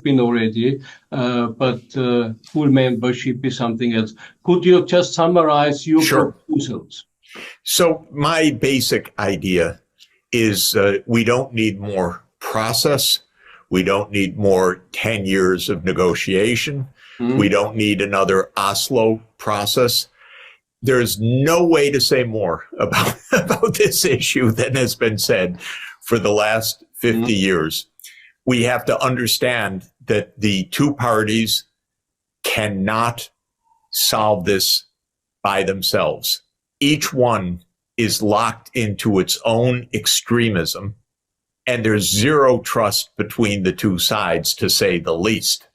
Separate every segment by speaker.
Speaker 1: been already, but full membership is something else. Could you just summarize your proposals?
Speaker 2: So my basic idea is we don't need more process. We don't need more 10 years of negotiation. We don't need another Oslo process. There's no way to say more about this issue than has been said for the last 50 years. We have to understand that the two parties cannot solve this by themselves. Each one is locked into its own extremism, and there's zero trust between the two sides, to say the least.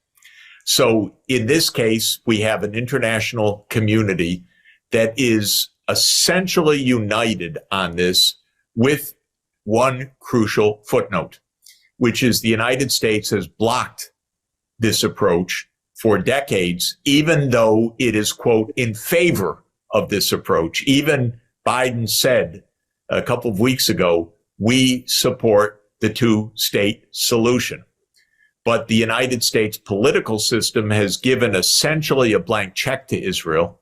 Speaker 2: So in this case, we have an international community that is essentially united on this with one crucial footnote, which is the United States has blocked this approach for decades, even though it is, quote, in favor of this approach. Even Biden said a couple of weeks ago, we support the two-state solution. But the United States political system has given essentially a blank check to Israel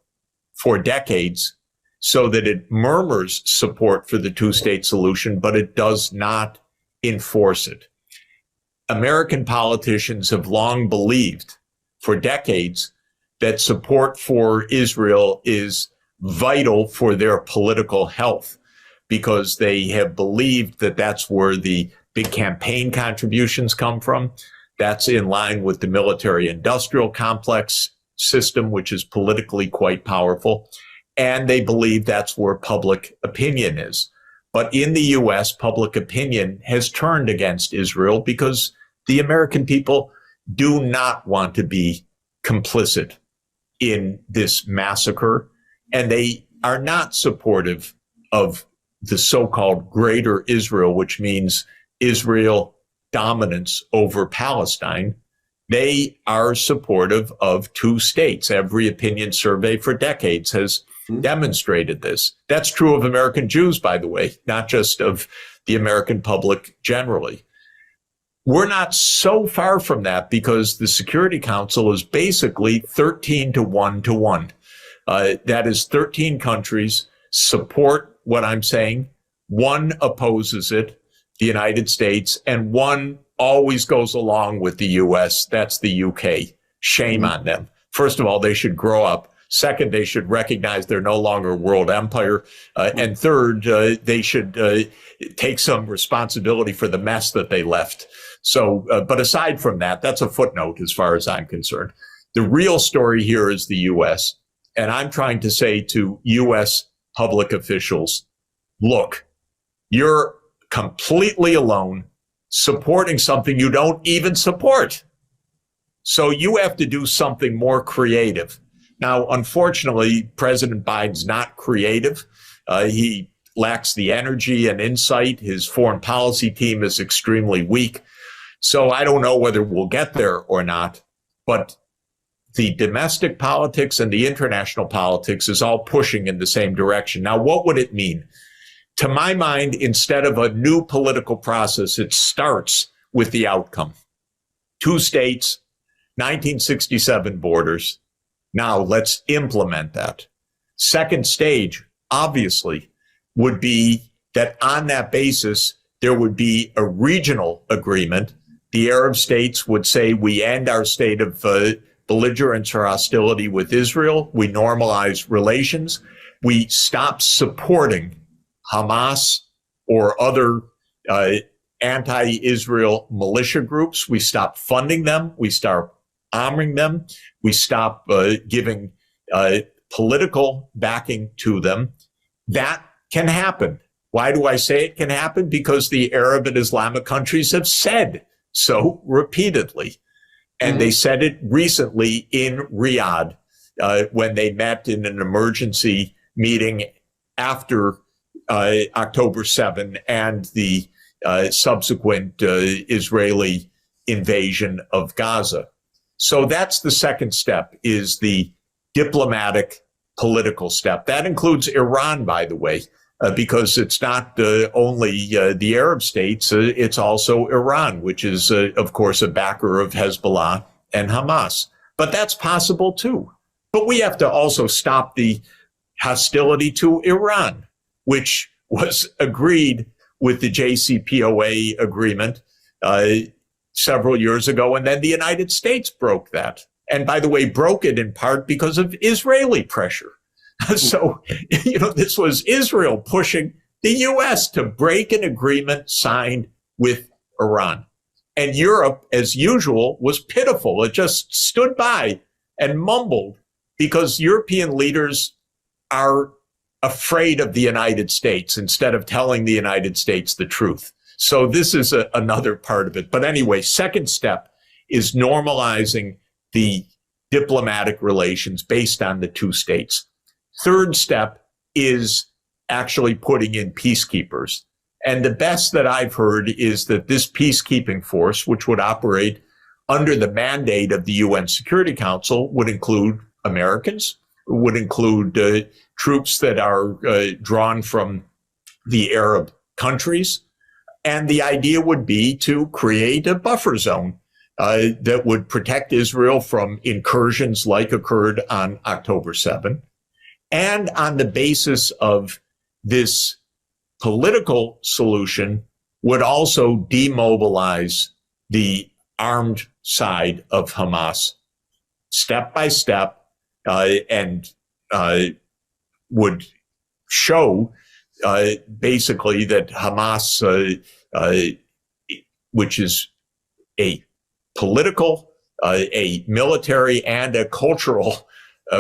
Speaker 2: for decades so that it murmurs support for the two-state solution, but it does not enforce it. American politicians have long believed for decades that support for Israel is vital for their political health because they have believed that that's where the big campaign contributions come from. That's in line with the military-industrial complex system, which is politically quite powerful. And they believe that's where public opinion is. But in the U.S., public opinion has turned against Israel because the American people do not want to be complicit in this massacre. And they are not supportive of the so-called Greater Israel, which means Israel dominance over Palestine. They are supportive of two states. Every opinion survey for decades has demonstrated this. That's true of American Jews, by the way, not just of the American public generally. We're not so far from that because the Security Council is basically 13 to 1 to 1. That is 13 countries support what I'm saying. One opposes it, the United States, and one always goes along with the U.S. That's the UK. Shame on them. First of all, they should grow up. Second, they should recognize they're no longer a world empire. And third, they should take some responsibility for the mess that they left. So, but aside from that, that's a footnote as far as I'm concerned. The real story here is the U.S. And I'm trying to say to U.S. public officials, look, you're completely alone supporting something you don't even support. So you have to do something more creative. Now, unfortunately, President Biden's not creative. He lacks the energy and insight. His foreign policy team is extremely weak. So I don't know whether we'll get there or not. But the domestic politics and the international politics is all pushing in the same direction. Now, what would it mean? To my mind, instead of a new political process, it starts with the outcome. Two states, 1967 borders. Now let's implement that. Second stage, obviously, would be that on that basis, there would be a regional agreement. The Arab states would say, we end our state of belligerence or hostility with Israel. We normalize relations. We stop supporting Hamas or other anti-Israel militia groups. We stop funding them. We start arming them. We stop giving political backing to them. That can happen. Why do I say it can happen? Because the Arab and Islamic countries have said so repeatedly. And they said it recently in Riyadh when they met in an emergency meeting after October 7 and the subsequent Israeli invasion of Gaza. So that's the second step, is the diplomatic political step. That includes Iran, by the way. because it's not only the Arab states, it's also Iran, which is, of course, a backer of Hezbollah and Hamas. But that's possible, too. But we have to also stop the hostility to Iran, which was agreed with the JCPOA agreement several years ago. And then the United States broke that. And by the way, broke it in part because of Israeli pressure. So, this was Israel pushing the U.S. to break an agreement signed with Iran. And Europe, as usual, was pitiful. It just stood by and mumbled because European leaders are afraid of the United States instead of telling the United States the truth. So this is another part of it. But anyway, second step is normalizing the diplomatic relations based on the two states. Third step is actually putting in peacekeepers. And the best that I've heard is that this peacekeeping force, which would operate under the mandate of the UN Security Council, would include Americans, would include troops that are drawn from the Arab countries. And the idea would be to create a buffer zone that would protect Israel from incursions like occurred on October 7th. And on the basis of this political solution, would also demobilize the armed side of Hamas step by step, and would show basically that Hamas, which is a political, a military, and a cultural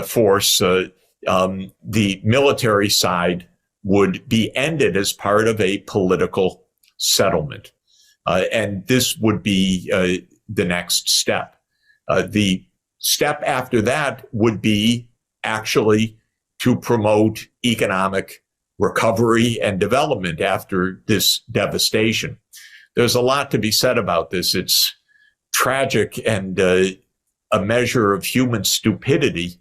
Speaker 2: force, the military side would be ended as part of a political settlement. And this would be the next step. The step after that would be actually to promote economic recovery and development after this devastation. There's a lot to be said about this. It's tragic and a measure of human stupidity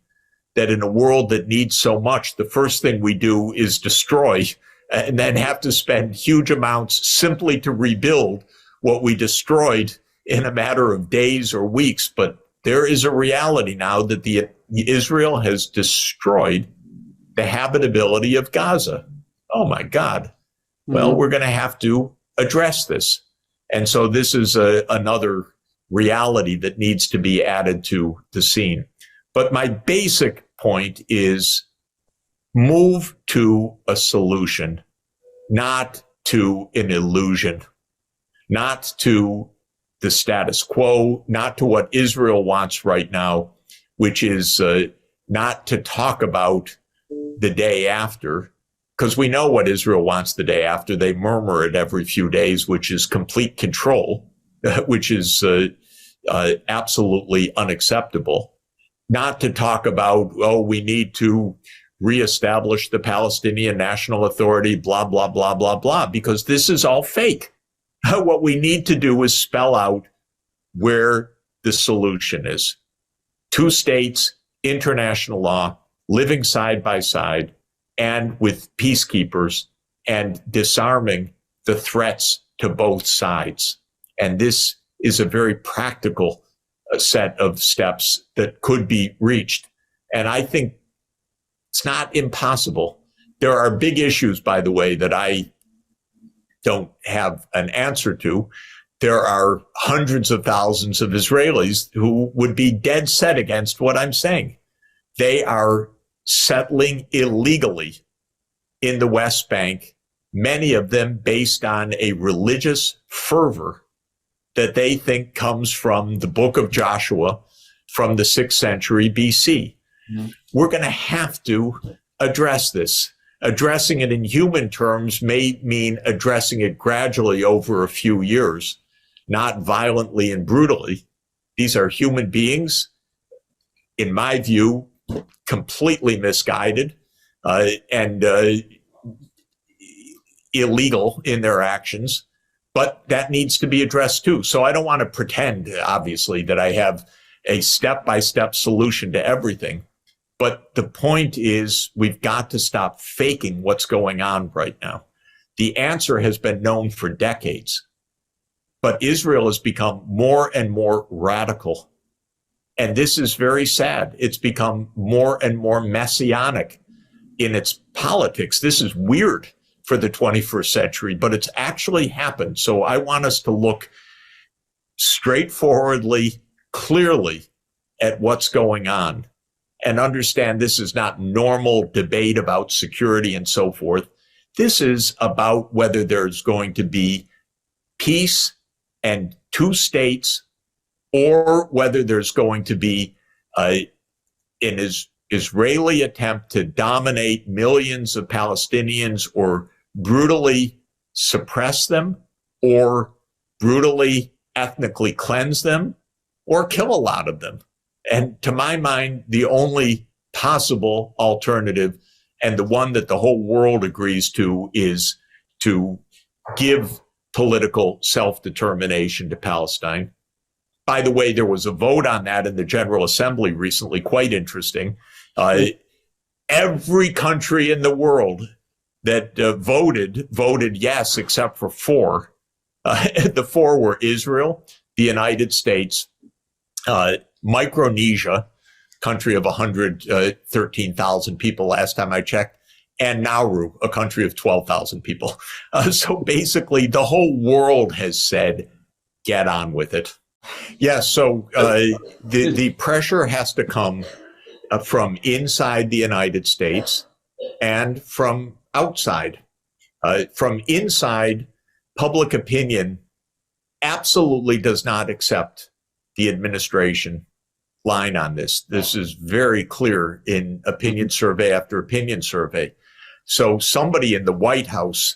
Speaker 2: that in a world that needs so much, the first thing we do is destroy and then have to spend huge amounts simply to rebuild what we destroyed in a matter of days or weeks. But there is a reality now that Israel has destroyed the habitability of Gaza. Oh, my God. Well, we're going to have to address this. And so this is another reality that needs to be added to the scene. But my basic point is move to a solution, not to an illusion, not to the status quo, not to what Israel wants right now, which is not to talk about the day after, because we know what Israel wants the day after. They murmur it every few days, which is complete control, which is absolutely unacceptable. Not to talk about, we need to reestablish the Palestinian National Authority, blah, blah, blah, blah, blah, because this is all fake. What we need to do is spell out where the solution is. Two states, international law, living side by side, and with peacekeepers, and disarming the threats to both sides. And this is a very practical set of steps that could be reached. And I think it's not impossible. There are big issues, by the way, that I don't have an answer to. There are hundreds of thousands of Israelis who would be dead set against what I'm saying. They are settling illegally in the West Bank, many of them based on a religious fervor that they think comes from the book of Joshua from the 6th century BC. We're going to have to address this. Addressing it in human terms may mean addressing it gradually over a few years, not violently and brutally. These are human beings, in my view, completely misguided and illegal in their actions. But that needs to be addressed too. So I don't want to pretend, obviously, that I have a step-by-step solution to everything. But the point is, we've got to stop faking what's going on right now. The answer has been known for decades, but Israel has become more and more radical. And this is very sad. It's become more and more messianic in its politics. This is weird for the 21st century, but it's actually happened. So I want us to look straightforwardly, clearly at what's going on and understand this is not normal debate about security and so forth. This is about whether there's going to be peace and two states, or whether there's going to be an Israeli attempt to dominate millions of Palestinians, or brutally suppress them, or brutally ethnically cleanse them, or kill a lot of them. And to my mind, the only possible alternative, and the one that the whole world agrees to, is to give political self-determination to Palestine. By the way, there was a vote on that in the General Assembly recently, quite interesting. Every country in the world that voted yes, except for four. The four were Israel, the United States, Micronesia, country of 113,000 people last time I checked, and Nauru, a country of 12,000 people. So basically, the whole world has said, get on with it. Yeah, so the pressure has to come from inside the United States and from outside. From inside, public opinion absolutely does not accept the administration line on this. This is very clear in opinion survey after opinion survey. So somebody in the White House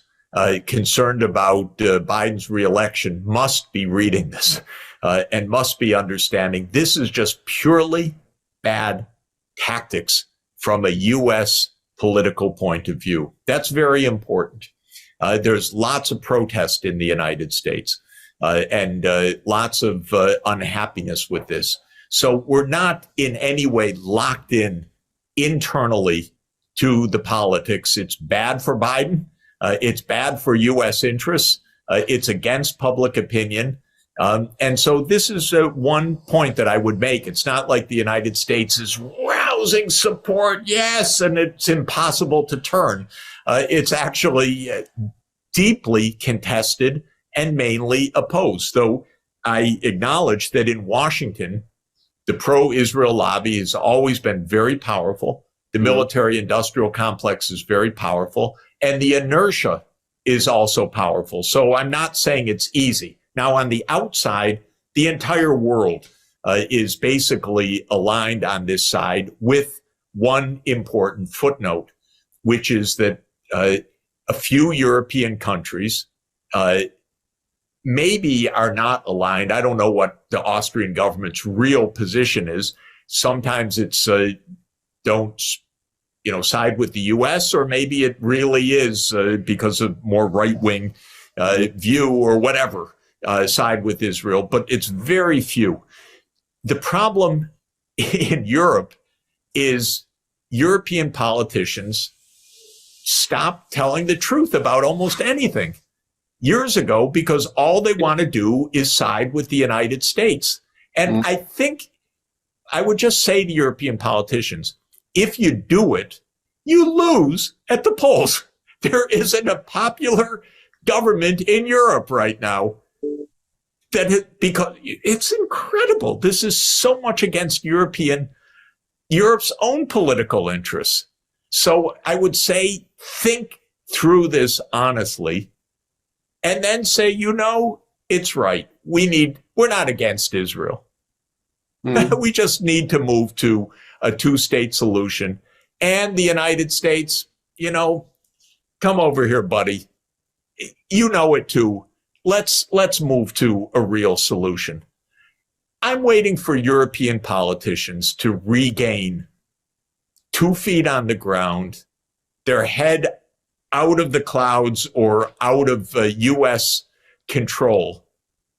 Speaker 2: concerned about Biden's reelection must be reading this and must be understanding this is just purely bad tactics from a U.S. political point of view. That's very important. There's lots of protest in the United States and lots of unhappiness with this. So we're not in any way locked in internally to the politics. It's bad for Biden. It's bad for U.S. interests. It's against public opinion. And so this is one point that I would make. It's not like the United States is rousing support. Yes, and it's impossible to turn. It's actually deeply contested and mainly opposed. Though I acknowledge that in Washington, the pro-Israel lobby has always been very powerful. The military-industrial complex is very powerful, and the inertia is also powerful. So I'm not saying it's easy. Now, on the outside, the entire world is basically aligned on this side with one important footnote, which is that a few European countries maybe are not aligned. I don't know what the Austrian government's real position is. Sometimes it's don't side with the U.S., or maybe it really is because of more right-wing view or whatever, side with Israel, but it's very few. The problem in Europe is European politicians stop telling the truth about almost anything years ago because all they want to do is side with the United States. And I think I would just say to European politicians, if you do it, you lose at the polls. There isn't a popular government in Europe right now because it's incredible. This is so much against Europe's own political interests. So I would say, think through this honestly and then say, it's right. We're not against Israel. We just need to move to a two-state solution. And the United States, come over here, buddy. You know it too. Let's move to a real solution. I'm waiting for European politicians to regain 2 feet on the ground, their head out of the clouds or out of U.S. control,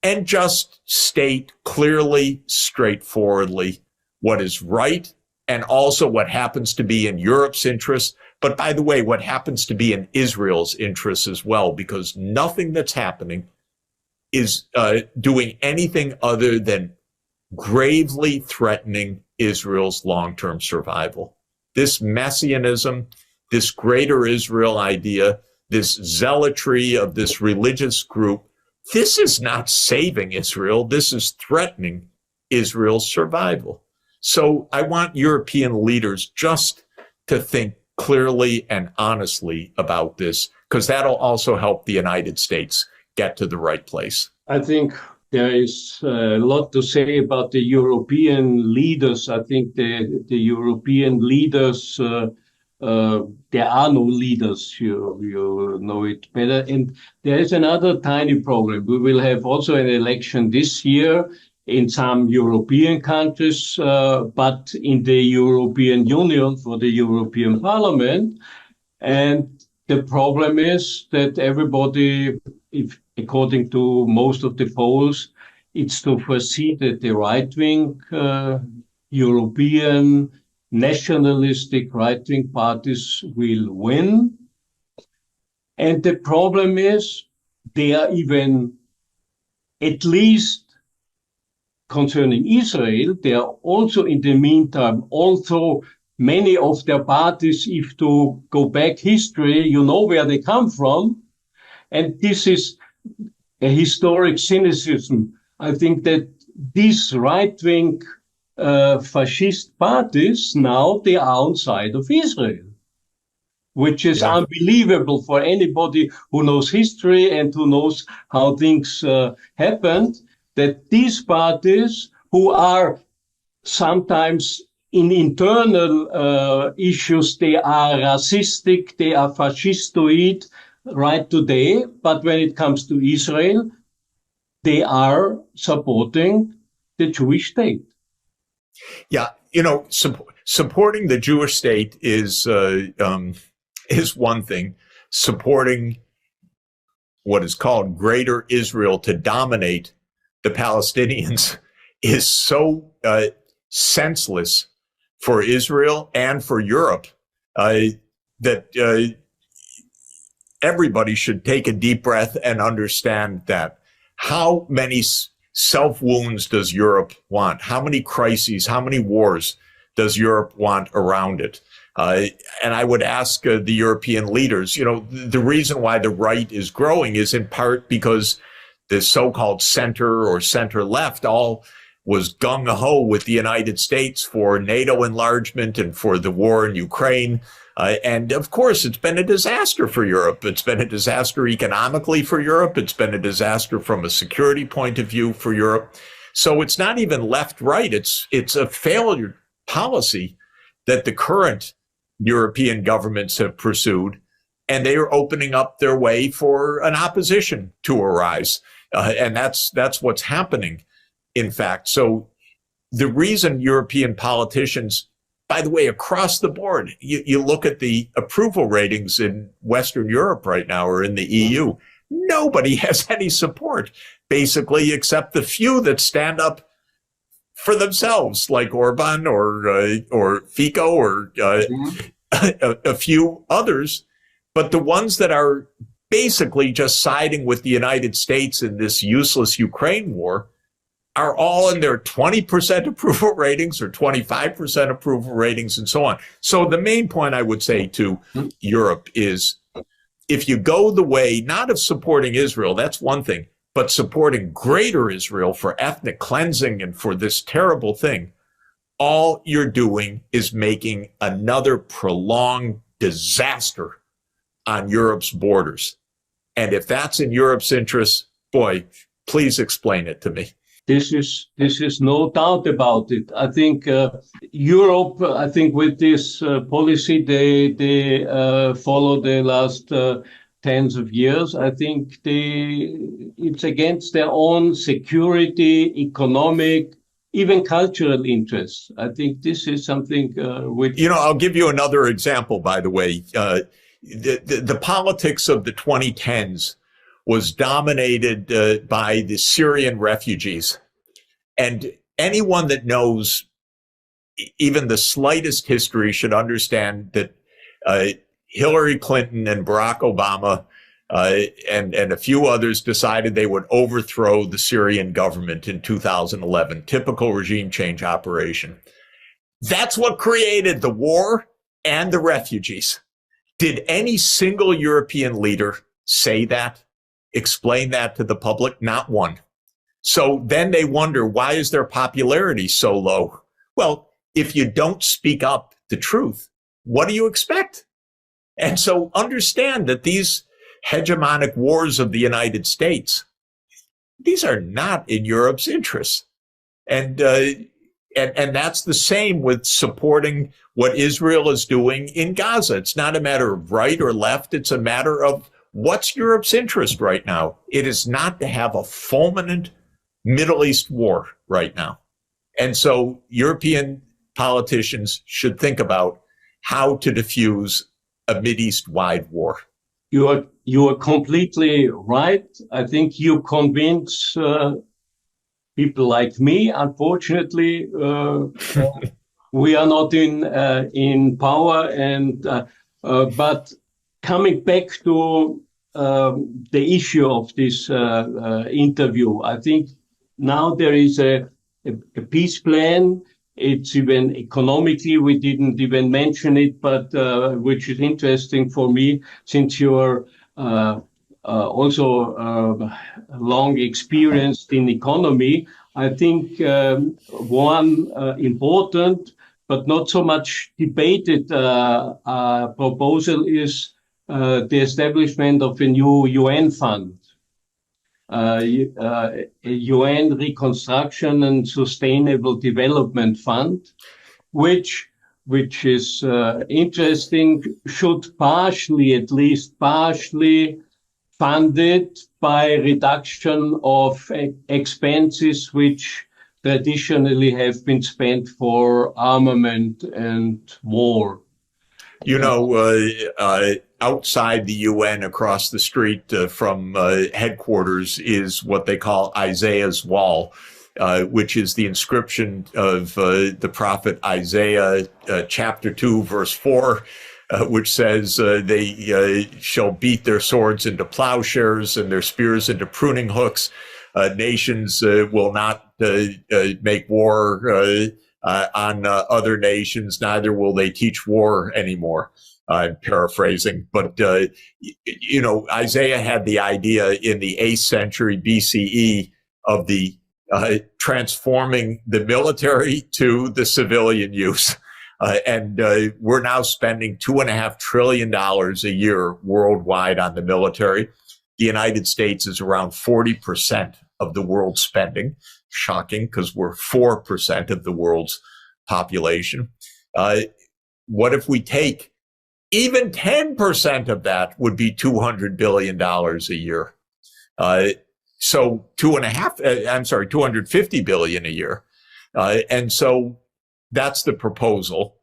Speaker 2: and just state clearly, straightforwardly what is right and also what happens to be in Europe's interest. But by the way, what happens to be in Israel's interest as well, because nothing that's happening is doing anything other than gravely threatening Israel's long-term survival. This messianism, this greater Israel idea, this zealotry of this religious group, this is not saving Israel. This is threatening Israel's survival. So I want European leaders just to think clearly and honestly about this, because that'll also help the United States get to the right place.
Speaker 1: I think there is a lot to say about the European leaders. I think the European leaders, there are no leaders, you know it better. And there is another tiny problem. We will have also an election this year in some European countries, but in the European Union for the European Parliament. And the problem is that everybody, if according to most of the polls, it's to foresee that the right-wing European nationalistic right-wing parties will win. And the problem is they are even, at least concerning Israel, they are also in the meantime, also many of their parties, if to go back history, you know where they come from. And this is a historic cynicism. I think that these right-wing fascist parties now, they are on side of Israel, which is unbelievable for anybody who knows history and who knows how things happened, that these parties who are sometimes in internal issues, they are racistic, they are fascistoid right today, but when it comes to Israel, they are supporting the Jewish state.
Speaker 2: Yeah, you know, supporting the Jewish state is one thing. Supporting what is called Greater Israel to dominate the Palestinians is so senseless for Israel and for Europe that everybody should take a deep breath and understand that. How many self-wounds does Europe want? How many crises, how many wars does Europe want around it? And I would ask the European leaders, you know, the reason why the right is growing is in part because the so-called center or center-left all was gung-ho with the United States for NATO enlargement and for the war in Ukraine. And of course, it's been a disaster for Europe. It's been a disaster economically for Europe. It's been a disaster from a security point of view for Europe. So it's not even left-right. It's a failure policy that the current European governments have pursued, and they are opening up their way for an opposition to arise. And that's what's happening, in fact. So the reason European politicians, by the way, across the board, you look at the approval ratings in Western Europe right now or in the EU, nobody has any support, basically, except the few that stand up for themselves, like Orban or Fico or a few others. But the ones that are basically just siding with the United States in this useless Ukraine war are all in their 20% approval ratings or 25% approval ratings and so on. So the main point I would say to Europe is, if you go the way, not of supporting Israel, that's one thing, but supporting Greater Israel for ethnic cleansing and for this terrible thing, all you're doing is making another prolonged disaster on Europe's borders. And if that's in Europe's interest, boy, please explain it to me.
Speaker 1: This is no doubt about it. I think Europe, I think with this policy they follow the last tens of years. I think it's against their own security, economic, even cultural interests. I think this is something which...
Speaker 2: You know, I'll give you another example, by the way. The politics of the 2010s was dominated by the Syrian refugees. And anyone that knows even the slightest history should understand that Hillary Clinton and Barack Obama and a few others decided they would overthrow the Syrian government in 2011. Typical regime change operation. That's what created the war and the refugees. Did any single European leader say that, explain that to the public? Not one. So then they wonder, why is their popularity so low? Well, if you don't speak up the truth, what do you expect? And so understand that these hegemonic wars of the United States, these are not in Europe's interests. And that's the same with supporting what Israel is doing in Gaza. It's not a matter of right or left. It's a matter of what's Europe's interest right now. It is not to have a fulminant Middle East war right now. And so European politicians should think about how to diffuse a Mideast-wide war.
Speaker 1: You are completely right. I think you convince people like me. Unfortunately, we are not in power. But coming back to the issue of this interview, I think now there is a peace plan. It's even economically, we didn't even mention it, but which is interesting for me, since you're also long experienced in economy. I think one important but not so much debated proposal is the establishment of a new UN fund. A UN Reconstruction and Sustainable Development Fund, which is interesting, should at least partially funded by reduction of expenses which traditionally have been spent for armament and war.
Speaker 2: You know, outside the UN, across the street from headquarters, is what they call Isaiah's Wall, which is the inscription of the prophet Isaiah, chapter 2, verse 4, which says they shall beat their swords into plowshares and their spears into pruning hooks. Nations will not make war on other nations, neither will they teach war anymore. I'm paraphrasing, but, you know, Isaiah had the idea in the 8th century BCE of the transforming the military to the civilian use. And we're now spending $2.5 trillion a year worldwide on the military. The United States is around 40% of the world's spending. Shocking, because we're 4% of the world's population. What if we take even 10% of that would be $200 billion a year. So $250 billion a year. And so that's the proposal.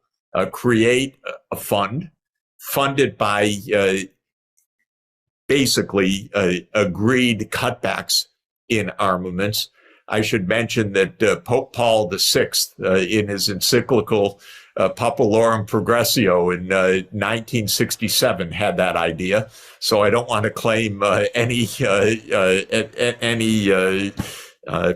Speaker 2: Create a fund funded by basically agreed cutbacks in armaments. I should mention that Pope Paul VI, in his encyclical Populorum Progressio in 1967, had that idea. So I don't want to claim any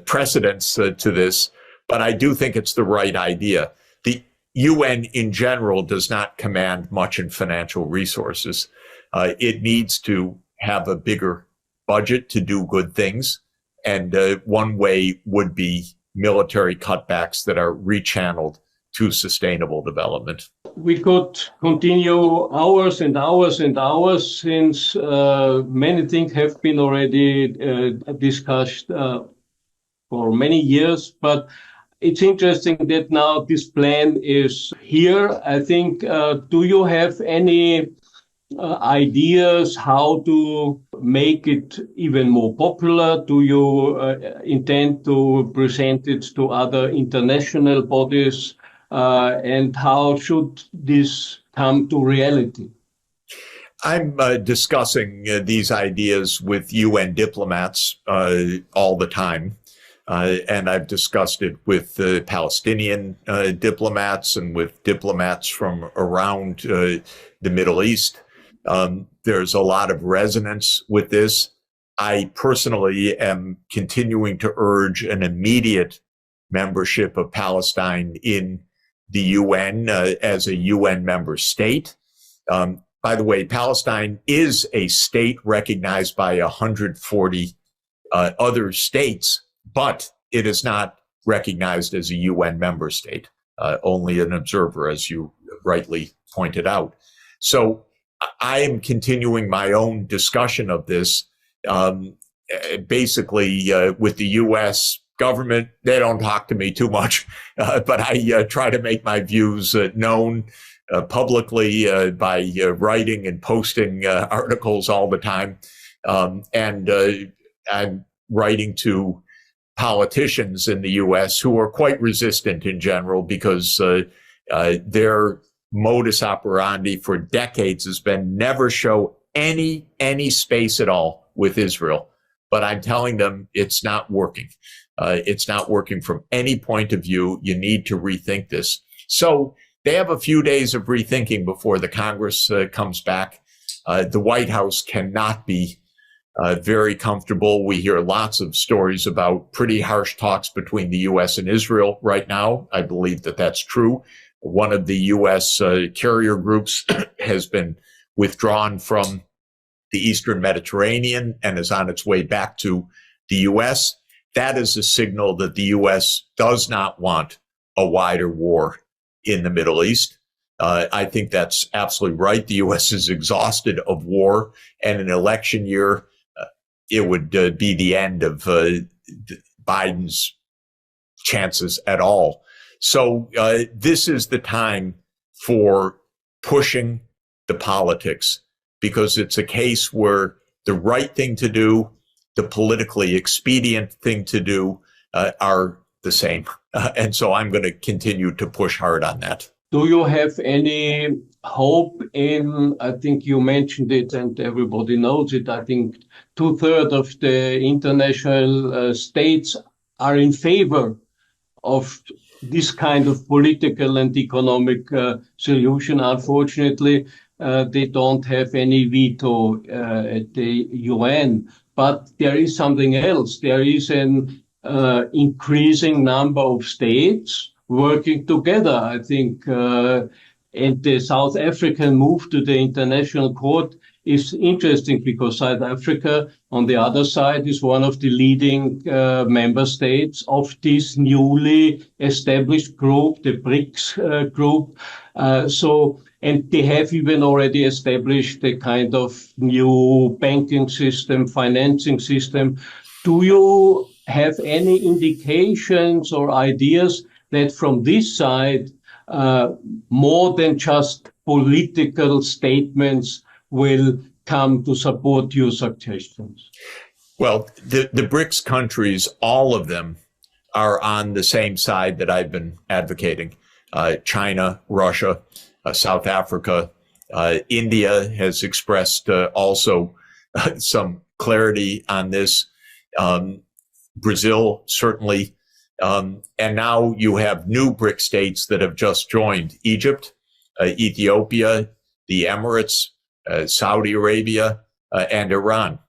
Speaker 2: precedence to this, but I do think it's the right idea. The UN in general does not command much in financial resources. It needs to have a bigger budget to do good things. And one way would be military cutbacks that are rechanneled to sustainable development.
Speaker 1: We could continue hours and hours and hours, since many things have been already discussed for many years. But it's interesting that now this plan is here. I think, do you have any ideas how to make it even more popular? Do you intend to present it to other international bodies? And how should this come to reality?
Speaker 2: I'm discussing these ideas with UN diplomats all the time. and I've discussed it with the Palestinian diplomats and with diplomats from around the Middle East. There's a lot of resonance with this. I personally am continuing to urge an immediate membership of Palestine in the UN as a UN member state. By the way, Palestine is a state recognized by 140 other states, but it is not recognized as a UN member state, only an observer, as you rightly pointed out. So I am continuing my own discussion of this. Basically, with the U.S. government, they don't talk to me too much, but I try to make my views known publicly by writing and posting articles all the time. And I'm writing to politicians in the U.S. who are quite resistant in general because their modus operandi for decades has been never show any space at all with Israel. But I'm telling them it's not working. It's not working from any point of view. You need to rethink this. So they have a few days of rethinking before the Congress comes back. The White House cannot be very comfortable. We hear lots of stories about pretty harsh talks between the U.S. and Israel right now. I believe that that's true. One of the U.S. Carrier groups has been withdrawn from the Eastern Mediterranean and is on its way back to the U.S. That is a signal that the U.S. does not want a wider war in the Middle East. I think that's absolutely right. The U.S. is exhausted of war, and an election year, it would be the end of Biden's chances at all. So this is the time for pushing the politics, because it's a case where the right thing to do, the politically expedient thing to do are the same. And so I'm going to continue to push hard on that.
Speaker 1: Do you have any hope in, I think you mentioned it and everybody knows it, I think 2/3 of the international states are in favor of this kind of political and economic solution. Unfortunately, they don't have any veto at the UN. But there is something else. There is an increasing number of states working together. I think, and the South African move to the International Court is interesting because South Africa, on the other side, is one of the leading member states of this newly established group, the BRICS group. And they have even already established a kind of new banking system, financing system. Do you have any indications or ideas that from this side, more than just political statements will come to support your suggestions?
Speaker 2: Well, the BRICS countries, all of them are on the same side that I've been advocating. China, Russia, South Africa, India has expressed also some clarity on this. Brazil, certainly. And now you have new BRIC states that have just joined: Egypt, Ethiopia, the Emirates, Saudi Arabia, and Iran.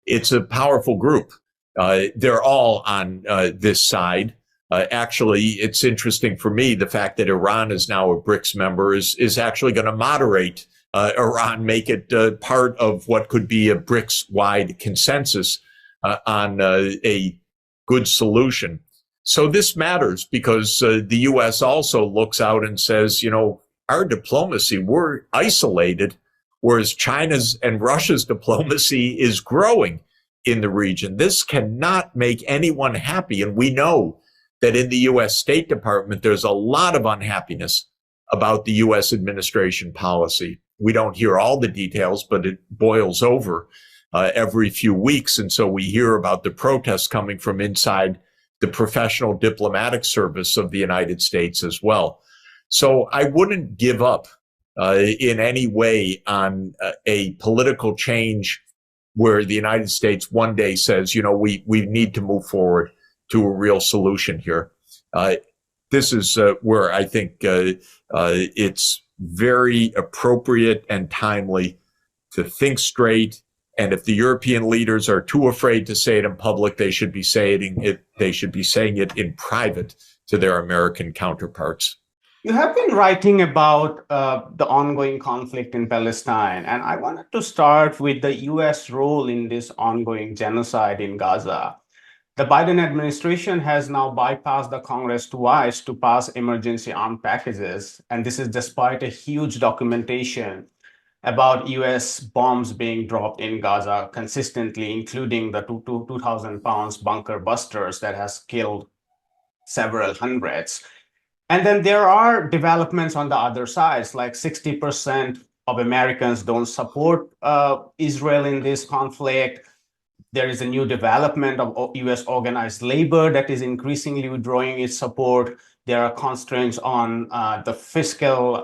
Speaker 2: It's a powerful group. They're all on this side. Actually, it's interesting for me, the fact that Iran is now a BRICS member is actually going to moderate Iran, make it part of what could be a BRICS-wide consensus on a good solution. So this matters because the U.S. also looks out and says, you know, our diplomacy, we're isolated, whereas China's and Russia's diplomacy is growing in the region. This cannot make anyone happy. And we know that in the U.S. State Department, there's a lot of unhappiness about the U.S. administration policy. We don't hear all the details, but it boils over every few weeks. And so we hear about the protests coming from inside the professional diplomatic service of the United States as well. So I wouldn't give up in any way on a political change where the United States one day says, you know, we need to move forward to a real solution here. This is where I think it's very appropriate and timely to think straight. And if the European leaders are too afraid to say it in public, they should be saying it. They should be saying it in private to their American counterparts.
Speaker 3: You have been writing about the ongoing conflict in Palestine, and I wanted to start with the U.S. role in this ongoing genocide in Gaza. The Biden administration has now bypassed the Congress twice to pass emergency armed packages, and this is despite a huge documentation about U.S. bombs being dropped in Gaza consistently, including the 2,000 pounds bunker busters that has killed several hundreds. And then there are developments on the other sides, like 60% of Americans don't support Israel in this conflict. There is a new development of U.S. organized labor that is increasingly withdrawing its support. There are constraints on the fiscal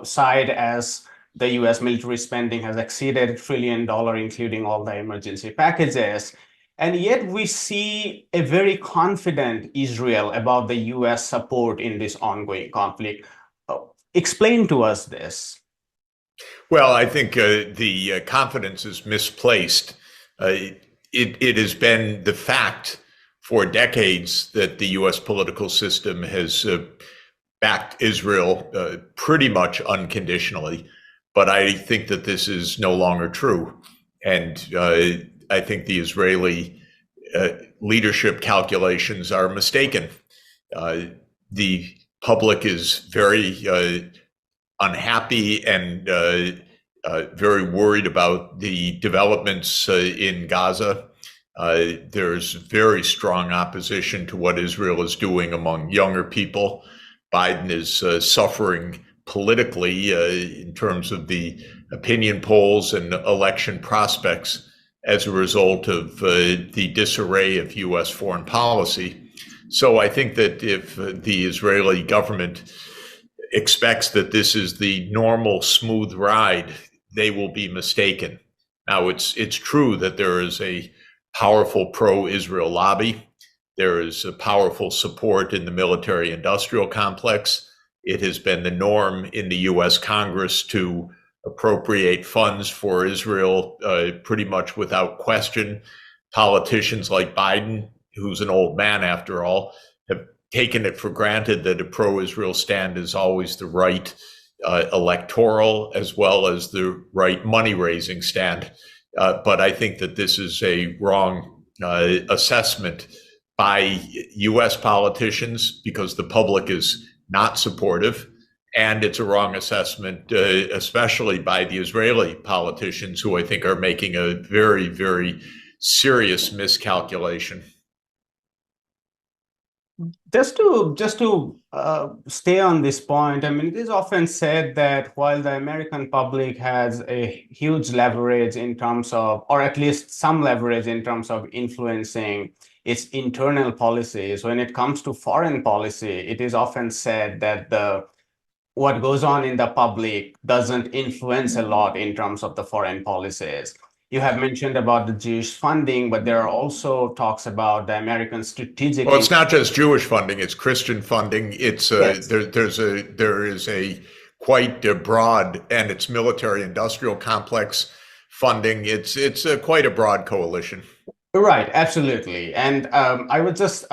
Speaker 3: side as the U.S. military spending has exceeded $1 trillion, including all the emergency packages. And yet we see a very confident Israel about the U.S. support in this ongoing conflict. Explain to us this.
Speaker 2: Well, I think the confidence is misplaced. It has been the fact for decades that the U.S. political system has backed Israel pretty much unconditionally. But I think that this is no longer true. And I think the Israeli leadership calculations are mistaken. The public is very unhappy and very worried about the developments in Gaza. There's very strong opposition to what Israel is doing among younger people. Biden is suffering politically in terms of the opinion polls and election prospects as a result of the disarray of U.S. foreign policy. So I think that if the Israeli government expects that this is the normal smooth ride, they will be mistaken. Now, it's true that there is a powerful pro-Israel lobby. There is a powerful support in the military-industrial complex. It has been the norm in the U.S. Congress to appropriate funds for Israel pretty much without question. Politicians like Biden, who's an old man after all, have taken it for granted that a pro-Israel stand is always the right electoral as well as the right money-raising stand. But I think that this is a wrong assessment by U.S. politicians because the public is not supportive. And it's a wrong assessment, especially by the Israeli politicians, who I think are making a very, very serious miscalculation.
Speaker 3: Just to stay on this point, I mean, it is often said that while the American public has a huge leverage in terms of, or at least some leverage in terms of influencing its internal policies, when it comes to foreign policy, it is often said that what goes on in the public doesn't influence a lot in terms of the foreign policies. You have mentioned about the Jewish funding, but there are also talks about the American strategic.
Speaker 2: Well, it's not just Jewish funding; it's Christian funding. It's
Speaker 3: yes.
Speaker 2: there is a quite broad, and it's military-industrial complex funding. It's quite a broad coalition.
Speaker 3: Right, absolutely. And I was just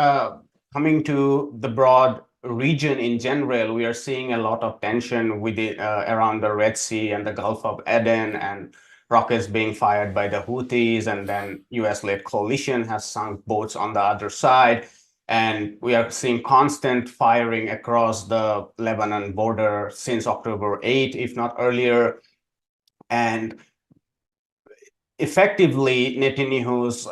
Speaker 3: coming to the broad region in general. We are seeing a lot of tension with it around the Red Sea and the Gulf of Aden, and rockets being fired by the Houthis, and then US-led coalition has sunk boats on the other side. And we are seeing constant firing across the Lebanon border since October 8, if not earlier. And effectively, Netanyahu's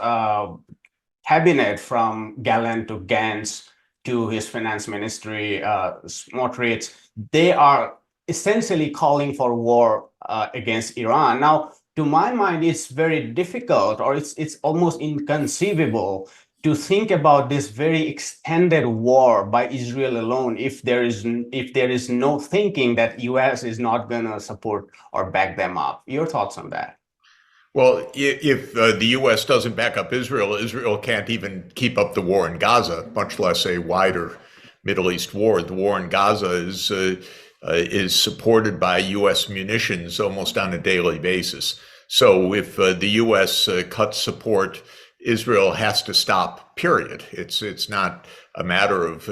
Speaker 3: cabinet, from Gallant to Gantz to his finance ministry, Smotrich, they are essentially calling for war against Iran. Now, to my mind, it's very difficult, or it's almost inconceivable to think about this very extended war by Israel alone if there is no thinking that US is not going to support or back them up. Your thoughts on that?
Speaker 2: Well, if the U.S. doesn't back up Israel, Israel can't even keep up the war in Gaza, much less a wider Middle East war. The war in Gaza is supported by U.S. munitions almost on a daily basis. So if the U.S. cuts support, Israel has to stop, period. It's not a matter of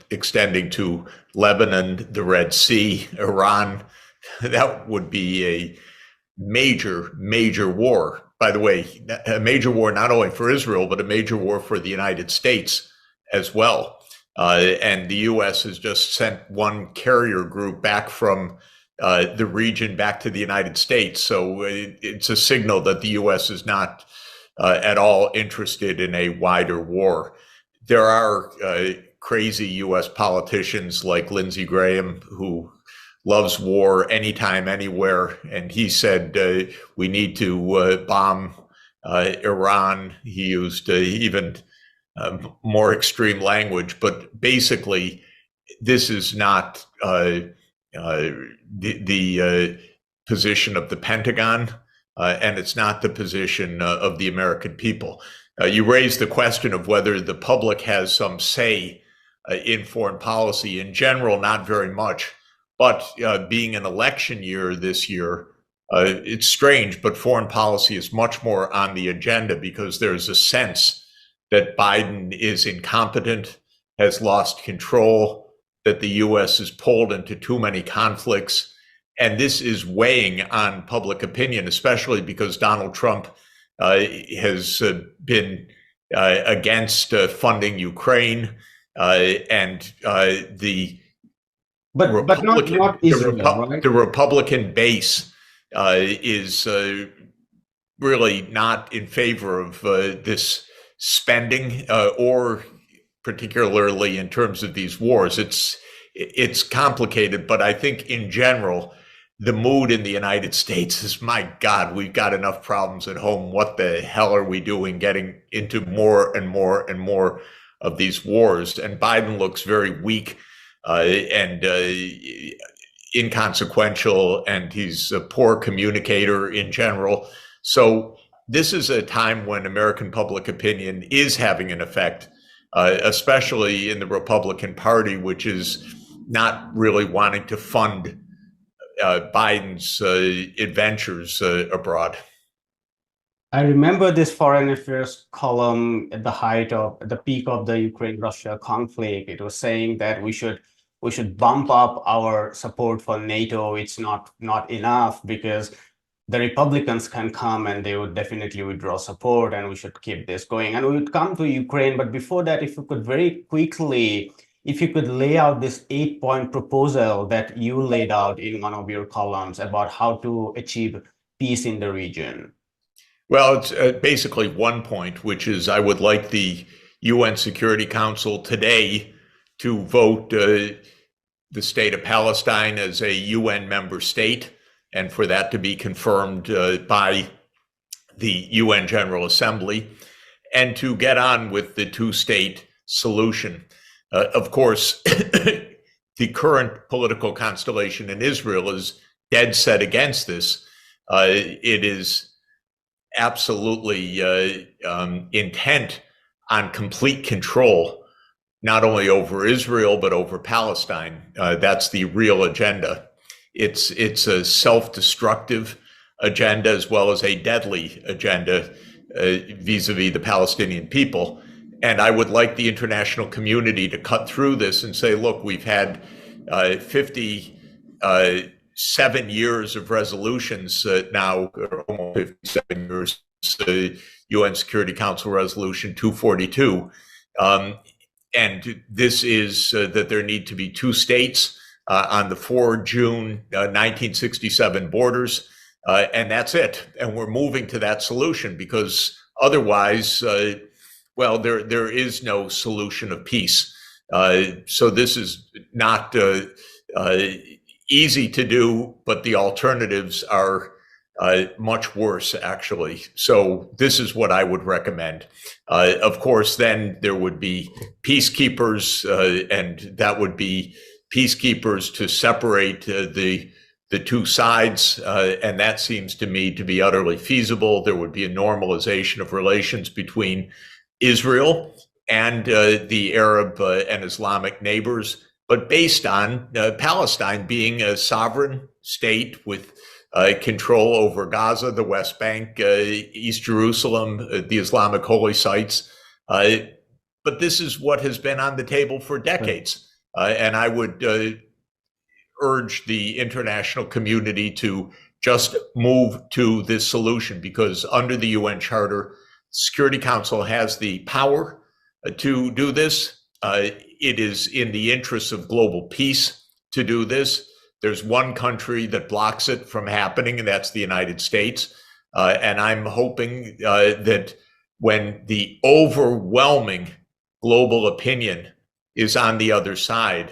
Speaker 2: extending to Lebanon, the Red Sea, Iran. That would be a major war. By the way, a major war not only for Israel, but a major war for the United States as well. And the U.S. has just sent one carrier group back from the region back to the United States. So it's a signal that the U.S. is not at all interested in a wider war. There are crazy U.S. politicians like Lindsey Graham who loves war anytime, anywhere. And he said we need to bomb Iran. He used even more extreme language, but basically, this is not the position of the Pentagon, and it's not the position of the American people. You raised the question of whether the public has some say in foreign policy. In general, not very much. But being an election year this year, it's strange, but foreign policy is much more on the agenda because there's a sense that Biden is incompetent, has lost control, that the U.S. is pulled into too many conflicts. And this is weighing on public opinion, especially because Donald Trump has been against funding Ukraine and the
Speaker 3: But not Israel, right?
Speaker 2: The Republican base is really not in favor of this spending, or particularly in terms of these wars. It's complicated, but I think in general, the mood in the United States is, my God, we've got enough problems at home. What the hell are we doing getting into more and more and more of these wars? And Biden looks very weak and inconsequential, and he's a poor communicator in general. So this is a time when American public opinion is having an effect, especially in the Republican Party, which is not really wanting to fund Biden's adventures abroad.
Speaker 3: I remember this foreign affairs column at the peak of the Ukraine-Russia conflict. It was saying that we should bump up our support for NATO. It's not enough because the Republicans can come and they would definitely withdraw support, and we should keep this going. And we would come to Ukraine. But before that, if you could very quickly, if you could lay out this 8-point proposal that you laid out in one of your columns about how to achieve peace in the region.
Speaker 2: Well, it's basically one point, which is I would like the UN Security Council today to vote the state of Palestine as a UN member state, and for that to be confirmed by the UN General Assembly, and to get on with the two-state solution. Of course, the current political constellation in Israel is dead set against this. It is absolutely intent on complete control, not only over Israel, but over Palestine. That's the real agenda. It's a self-destructive agenda as well as a deadly agenda vis-a-vis the Palestinian people. And I would like the international community to cut through this and say, look, we've had 57 years of resolutions now, or almost 57 years, UN Security Council Resolution 242. And this is that there need to be two states on the 4 June 1967 borders. And that's it. And we're moving to that solution because otherwise, well, there is no solution of peace. So this is not easy to do, but the alternatives are much worse, actually. So this is what I would recommend. Of course, then there would be peacekeepers, and that would be peacekeepers to separate the the two sides, and that seems to me to be utterly feasible. There would be a normalization of relations between Israel and the Arab and Islamic neighbors, but based on Palestine being a sovereign state with control over Gaza, the West Bank, East Jerusalem, the Islamic holy sites. But this is what has been on the table for decades. And I would urge the international community to just move to this solution, because under the UN Charter, Security Council has the power to do this. It is in the interests of global peace to do this. There's one country that blocks it from happening, and that's the United States. And I'm hoping that when the overwhelming global opinion is on the other side,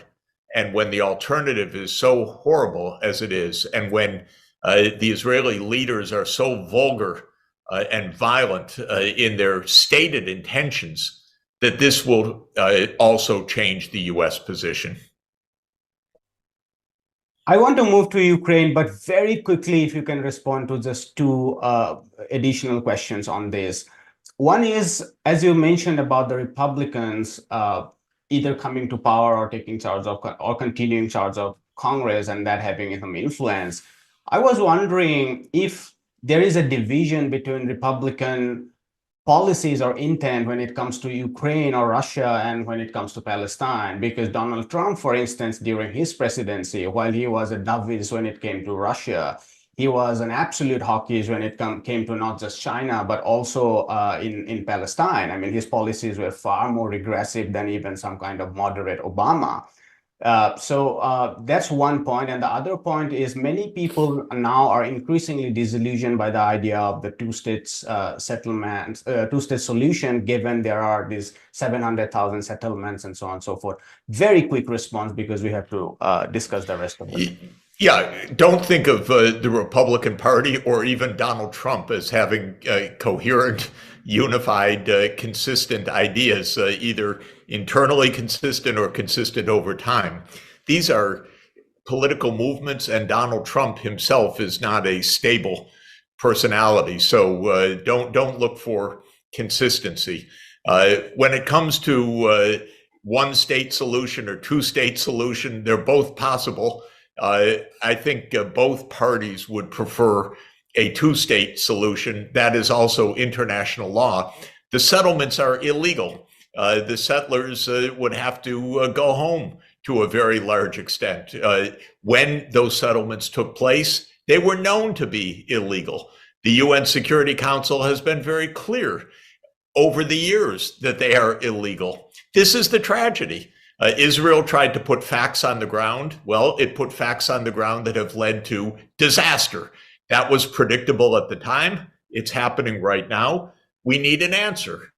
Speaker 2: and when the alternative is so horrible as it is, and when the Israeli leaders are so vulgar and violent in their stated intentions, that this will also change the US position.
Speaker 3: I want to move to Ukraine, but very quickly, if you can respond to just two additional questions on this. One is, as you mentioned about the Republicans either coming to power or taking charge of or continuing charge of Congress and that having some influence. I was wondering if there is a division between Republican policies or intent when it comes to Ukraine or Russia and when it comes to Palestine, because Donald Trump, for instance, during his presidency, while he was a dovish when it came to Russia, he was an absolute hawkish when it came to not just China, but also in Palestine. I mean, his policies were far more regressive than even some kind of moderate Obama. So that's one point. And the other point is many people now are increasingly disillusioned by the idea of the two-state settlement, two-state solution, given there are these 700,000 settlements and so on and so forth. Very quick response, because we have to discuss the rest of it.
Speaker 2: Yeah, don't think of the Republican Party or even Donald Trump as having coherent, unified, consistent ideas, either internally consistent or consistent over time. These are political movements, and Donald Trump himself is not a stable personality. So don't look for consistency. When it comes to one-state solution or two-state solution, they're both possible. I think both parties would prefer a two-state solution. That is also international law. The settlements are illegal. The settlers would have to go home to a very large extent. When those settlements took place, they were known to be illegal. The UN Security Council has been very clear over the years that they are illegal. This is the tragedy. Israel tried to put facts on the ground. Well, it put facts on the ground that have led to disaster. That was predictable at the time. It's happening right now. We need an answer.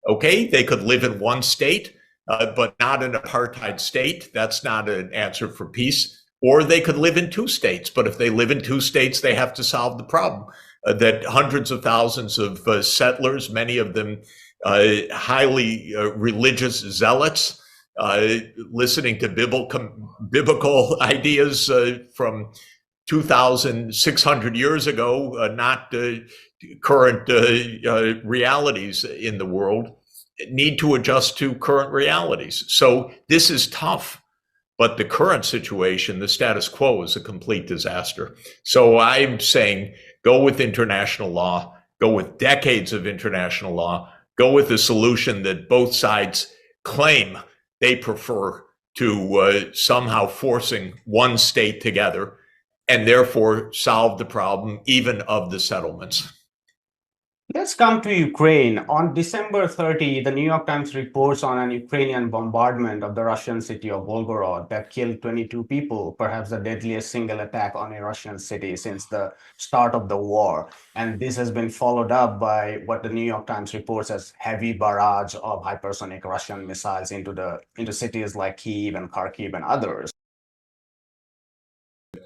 Speaker 2: Okay, they could live in one state, but not an apartheid state. That's not an answer for peace. Or they could live in two states. But if they live in two states, they have to solve the problem that hundreds of thousands of settlers, many of them highly religious zealots, listening to biblical ideas from 2,600 years ago, not current realities in the world, need to adjust to current realities. So this is tough, but the current situation, the status quo, is a complete disaster. So I'm saying go with international law, go with decades of international law, go with a solution that both sides claim they prefer to somehow forcing one state together, and therefore solve the problem even of the settlements.
Speaker 3: Let's come to Ukraine. On December 30, the New York Times reports on an Ukrainian bombardment of the Russian city of Volgorod that killed 22 people, perhaps the deadliest single attack on a Russian city since the start of the war. And this has been followed up by what the New York Times reports as heavy barrage of hypersonic Russian missiles into cities like Kyiv and Kharkiv and others.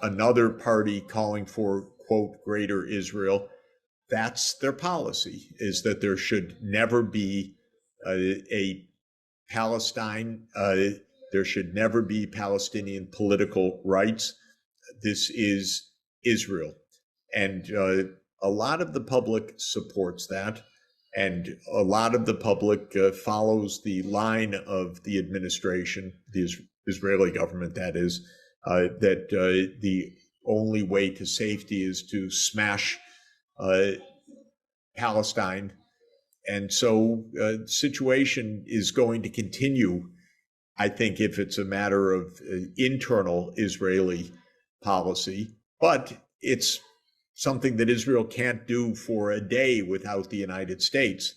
Speaker 2: Another party calling for, quote, greater Israel. That's their policy, is that there should never be a Palestine. There should never be Palestinian political rights. this is Israel. And a lot of the public supports that. And a lot of the public follows the line of the administration, the Israeli government, that is, that the only way to safety is to smash Palestine. And so the situation is going to continue, I think, if it's a matter of internal Israeli policy. But it's something that Israel can't do for a day without the United States.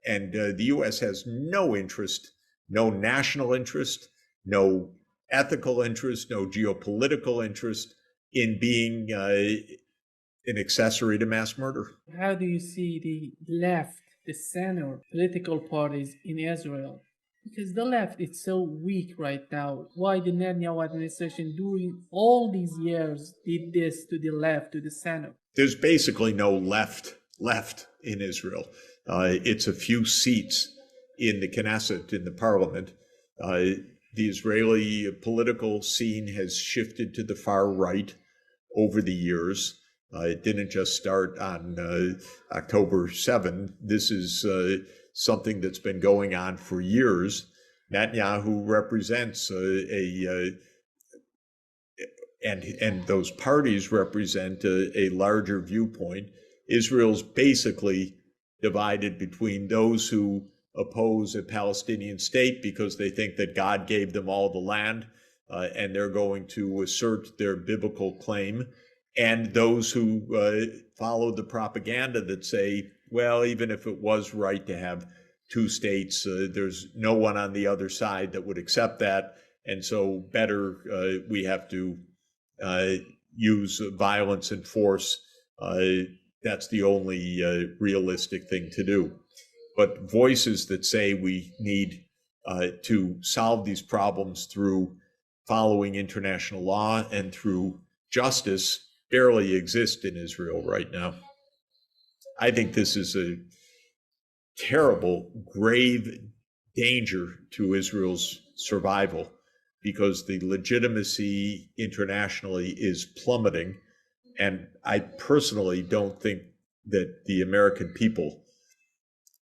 Speaker 2: And the U.S. has no interest, no national interest, no ethical interest, no geopolitical interest in being an accessory to mass murder.
Speaker 4: How do you see the left, the center political parties in Israel? Because the left is so weak right now. Why the Netanyahu administration during all these years did this to the left, to the center?
Speaker 2: There's basically no left in Israel. It's a few seats in the Knesset, in the parliament. The Israeli political scene has shifted to the far right over the years. It didn't just start on October 7. This is something that's been going on for years. Netanyahu represents and those parties represent a larger viewpoint. Israel's basically divided between those who oppose a Palestinian state because they think that God gave them all the land and they're going to assert their biblical claim, and those who follow the propaganda that say, well, even if it was right to have two states, there's no one on the other side that would accept that, and so better we have to use violence and force. That's the only realistic thing to do. But voices that say we need to solve these problems through following international law and through justice barely exist in Israel right now. I think this is a terrible, grave danger to Israel's survival, because the legitimacy internationally is plummeting. And I personally don't think that the American people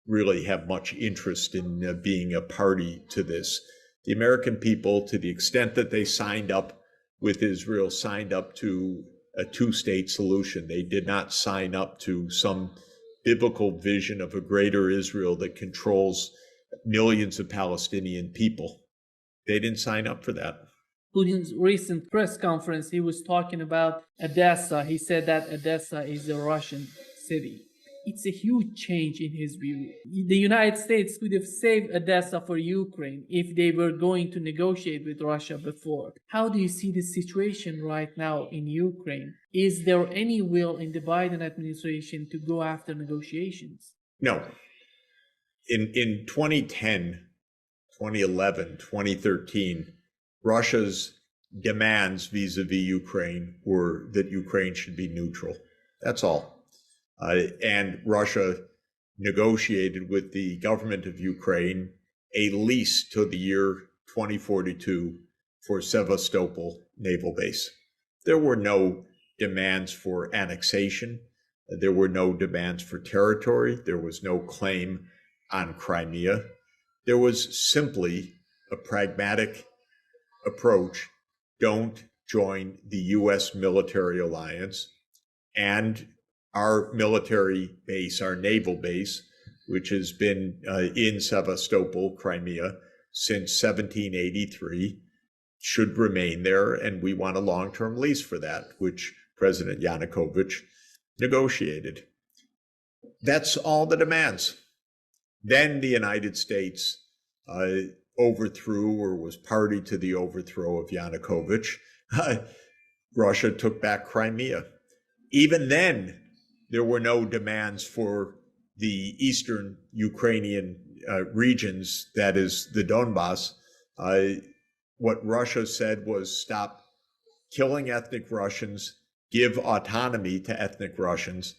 Speaker 2: really have much interest in being a party to this. The American people, to the extent that they signed up with Israel, signed up to a two-state solution. They did not sign up to some biblical vision of a greater Israel that controls millions of Palestinian people. They didn't sign up for that.
Speaker 4: Putin's recent press conference, he was talking about Odessa. He said that Odessa is a Russian city. It's a huge change in his view. The United States could have saved Odessa for Ukraine if they were going to negotiate with Russia before. How do you see the situation right now in Ukraine? Is there any will in the Biden administration to go after negotiations?
Speaker 2: No. In 2010, 2011, 2013, Russia's demands vis-a-vis Ukraine were that Ukraine should be neutral. That's all. And Russia negotiated with the government of Ukraine a lease till the year 2042 for Sevastopol naval base. There were no demands for annexation. There were no demands for territory. There was no claim on Crimea. There was simply a pragmatic approach. Don't join the U.S. military alliance, and our military base, our naval base, which has been in Sevastopol, Crimea, since 1783, should remain there, and we want a long-term lease for that, which President Yanukovych negotiated. That's all the demands. Then the United States overthrew, or was party to the overthrow of Yanukovych. Russia took back Crimea. Even then, there were no demands for the eastern Ukrainian regions, that is the Donbass. What Russia said was stop killing ethnic Russians, give autonomy to ethnic Russians,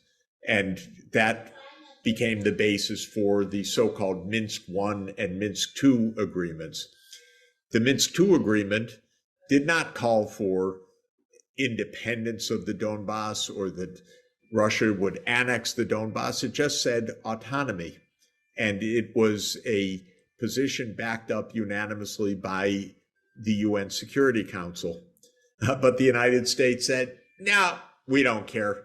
Speaker 2: and that became the basis for the so-called Minsk I and Minsk II agreements. The Minsk II agreement did not call for independence of the Donbass or that Russia would annex the Donbass. It just said autonomy. And it was a position backed up unanimously by the UN Security Council. But the United States said, no, we don't care.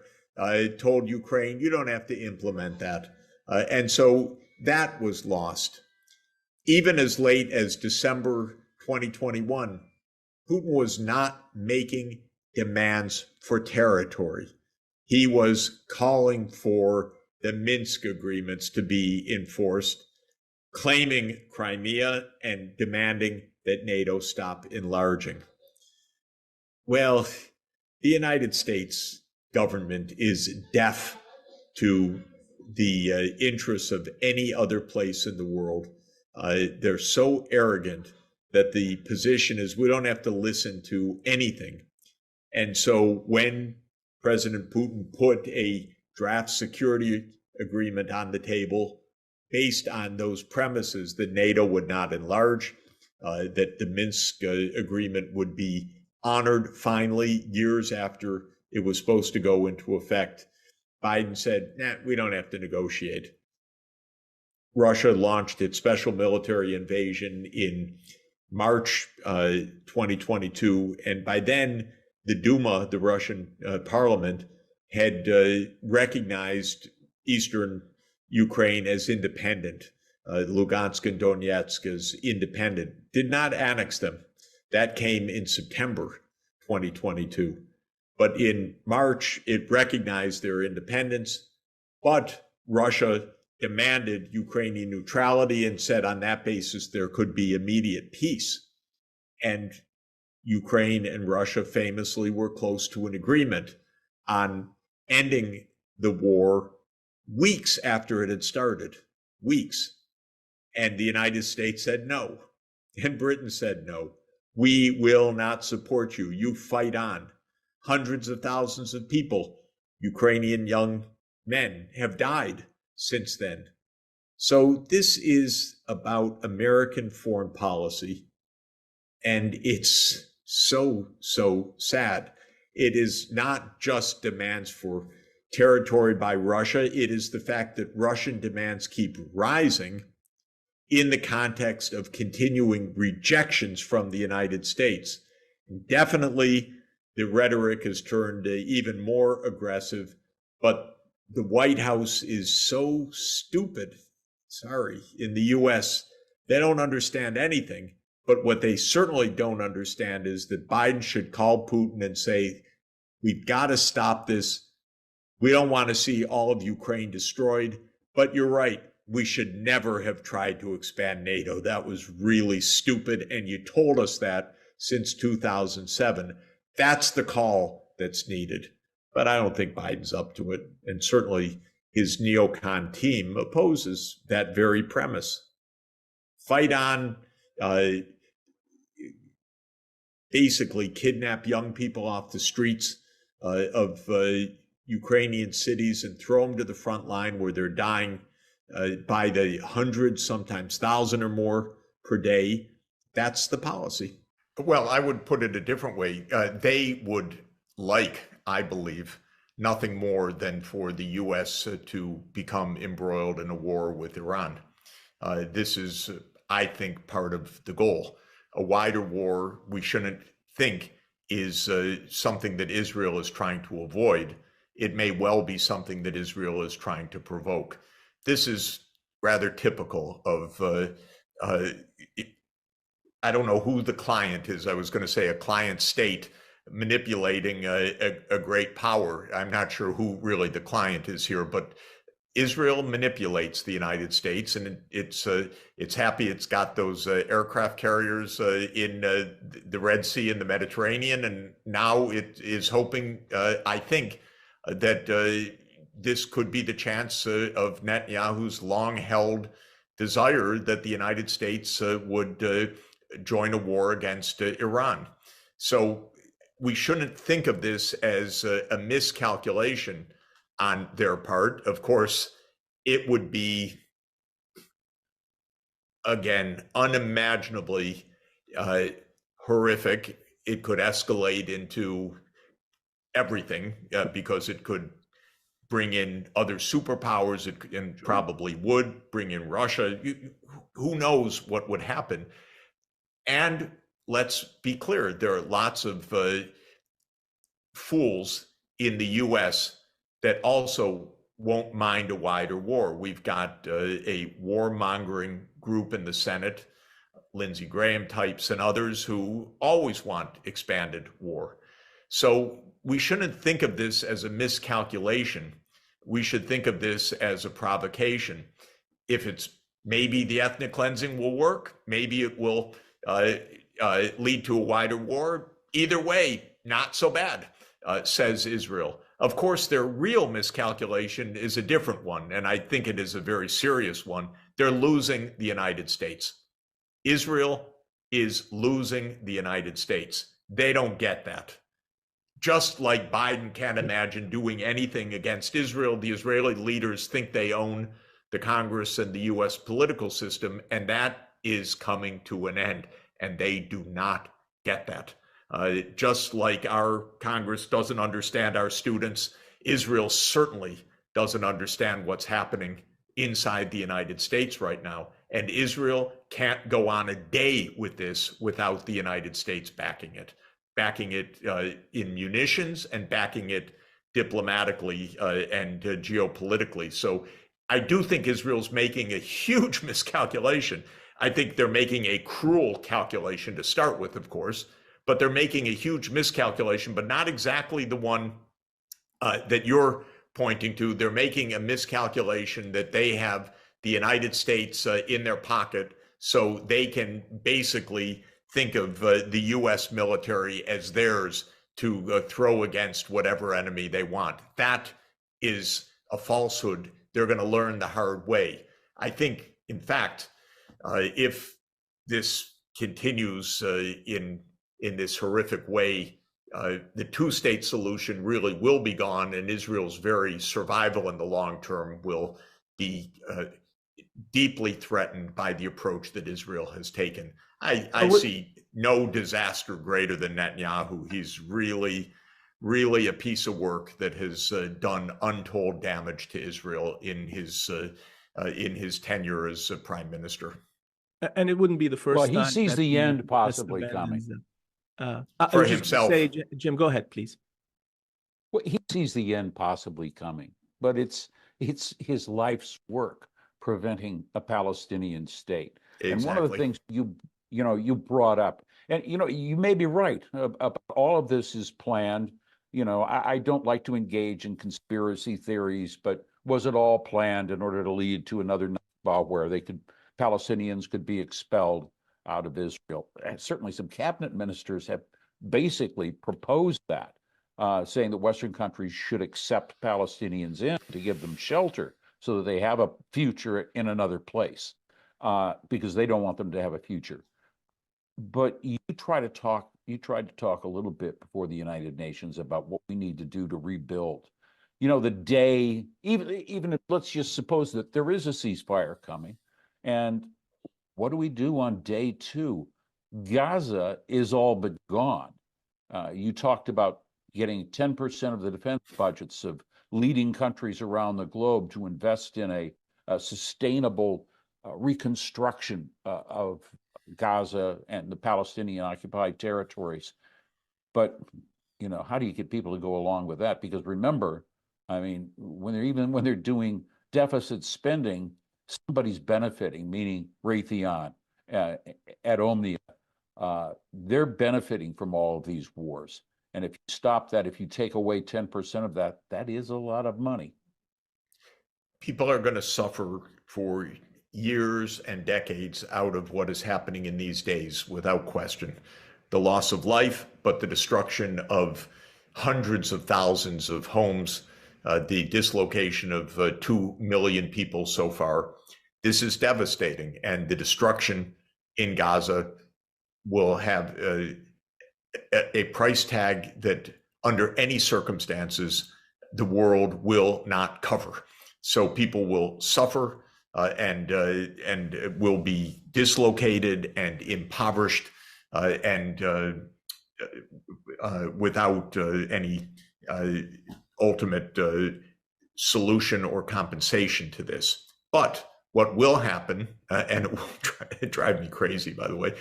Speaker 2: Told Ukraine, you don't have to implement that. And so that was lost. Even as late as December 2021, Putin was not making demands for territory. He was calling for the Minsk agreements to be enforced, claiming Crimea and demanding that NATO stop enlarging. Well, the United States government is deaf to the interests of any other place in the world. They're so arrogant that the position is we don't have to listen to anything. And so when President Putin put a draft security agreement on the table based on those premises that NATO would not enlarge, that the Minsk agreement would be honored finally years after it was supposed to go into effect, Biden said, nah, we don't have to negotiate. Russia launched its special military invasion in March 2022, and by then the Duma, the Russian parliament, had recognized eastern Ukraine as independent, Lugansk and Donetsk as independent, did not annex them. That came in September 2022. But in March, it recognized their independence, but Russia demanded Ukrainian neutrality and said on that basis there could be immediate peace. And Ukraine and Russia famously were close to an agreement on ending the war weeks after it had started, weeks. And the United States said no. And Britain said no. We will not support you. You fight on. Hundreds of thousands of people, Ukrainian young men, have died since then. So this is about American foreign policy, and it's so sad. It is not just demands for territory by Russia. It is the fact that Russian demands keep rising in the context of continuing rejections from the United States. Definitely, the rhetoric has turned even more aggressive, but the White House is so stupid. Sorry, in the US, they don't understand anything. But what they certainly don't understand is that Biden should call Putin and say, we've got to stop this. We don't want to see all of Ukraine destroyed. But you're right. We should never have tried to expand NATO. That was really stupid. And you told us that since 2007. That's the call that's needed. But I don't think Biden's up to it. And certainly his neocon team opposes that very premise. Fight on, basically kidnap young people off the streets of Ukrainian cities and throw them to the front line where they're dying by the hundreds, sometimes 1,000 or more per day. That's the policy.
Speaker 5: Well, I would put it a different way. They would like, I believe, nothing more than for the U.S. to become embroiled in a war with Iran. This is, I think, part of the goal. A wider war, we shouldn't think, is something that Israel is trying to avoid. It may well be something that Israel is trying to provoke. This is rather typical of I don't know who the client is. I was going to say a client state manipulating a great power. I'm not sure who really the client is here, but Israel manipulates the United States, and it's happy it's got those aircraft carriers in the Red Sea and the Mediterranean, and now it is hoping, I think, that this could be the chance of Netanyahu's long-held desire that the United States would join a war against Iran. So we shouldn't think of this as a miscalculation on their part. Of course, it would be, again, unimaginably horrific. It could escalate into everything because it could bring in other superpowers, and probably would bring in Russia. Who knows what would happen? And let's be clear, there are lots of fools in the US that also won't mind a wider war. We've got a warmongering group in the Senate, Lindsey Graham types and others, who always want expanded war. So we shouldn't think of this as a miscalculation. We should think of this as a provocation. If it's maybe the ethnic cleansing will work, maybe it will lead to a wider war. Either way, not so bad, says Israel. Of course, their real miscalculation is a different one, and I think it is a very serious one. They're losing the United States. Israel is losing the United States. They don't get that. Just like Biden can't imagine doing anything against Israel, the Israeli leaders think they own the Congress and the US political system, and that is coming to an end, and they do not get that. Just like our Congress doesn't understand our students, Israel certainly doesn't understand what's happening inside the United States right now. And Israel can't go on a day with this without the United States backing it in munitions and backing it diplomatically and geopolitically. So I do think Israel's making a huge miscalculation. I think they're making a cruel calculation to start with, of course, but they're making a huge miscalculation, but not exactly the one that you're pointing to. They're making a miscalculation that they have the United States in their pocket, so they can basically think of the US military as theirs to throw against whatever enemy they want. That is a falsehood. They're going to learn the hard way. I think, in fact, if this continues in this horrific way, the two-state solution really will be gone, and Israel's very survival in the long term will be deeply threatened by the approach that Israel has taken. I see no disaster greater than Netanyahu. He's really a piece of work that has done untold damage to Israel in his tenure as prime minister.
Speaker 6: And it wouldn't be the first time.
Speaker 7: Well, he sees the end possibly coming.
Speaker 5: For himself.
Speaker 6: Jim, go ahead, please.
Speaker 7: Well, he sees the end possibly coming, but it's his life's work preventing a Palestinian state.
Speaker 5: Exactly.
Speaker 7: And one of the things you brought up, and you may be right. All of this is planned. I don't like to engage in conspiracy theories, but was it all planned in order to lead to another Nakba where Palestinians could be expelled out of Israel? And certainly some cabinet ministers have basically proposed that, saying that Western countries should accept Palestinians in to give them shelter so that they have a future in another place, because they don't want them to have a future. But you tried to talk a little bit before the United Nations about what we need to do to rebuild. The day, even if, let's just suppose that there is a ceasefire coming, and what do we do on day 2? Gaza is all but gone. You talked about getting 10% of the defense budgets of leading countries around the globe to invest in a sustainable reconstruction of Gaza and the Palestinian occupied territories. But, how do you get people to go along with that? Because remember, when they're doing deficit spending, somebody's benefiting, meaning Raytheon, at Omnia. They're benefiting from all of these wars. And if you stop that, if you take away 10% of that, that is a lot of money.
Speaker 5: People are going to suffer for years and decades out of what is happening in these days, without question. The loss of life, but the destruction of hundreds of thousands of homes, the dislocation of 2 million people so far. This is devastating, and the destruction in Gaza will have a price tag that under any circumstances the world will not cover. So people will suffer and will be dislocated and impoverished and without any ultimate solution or compensation to this. But what will happen, and it will drive me crazy, by the way,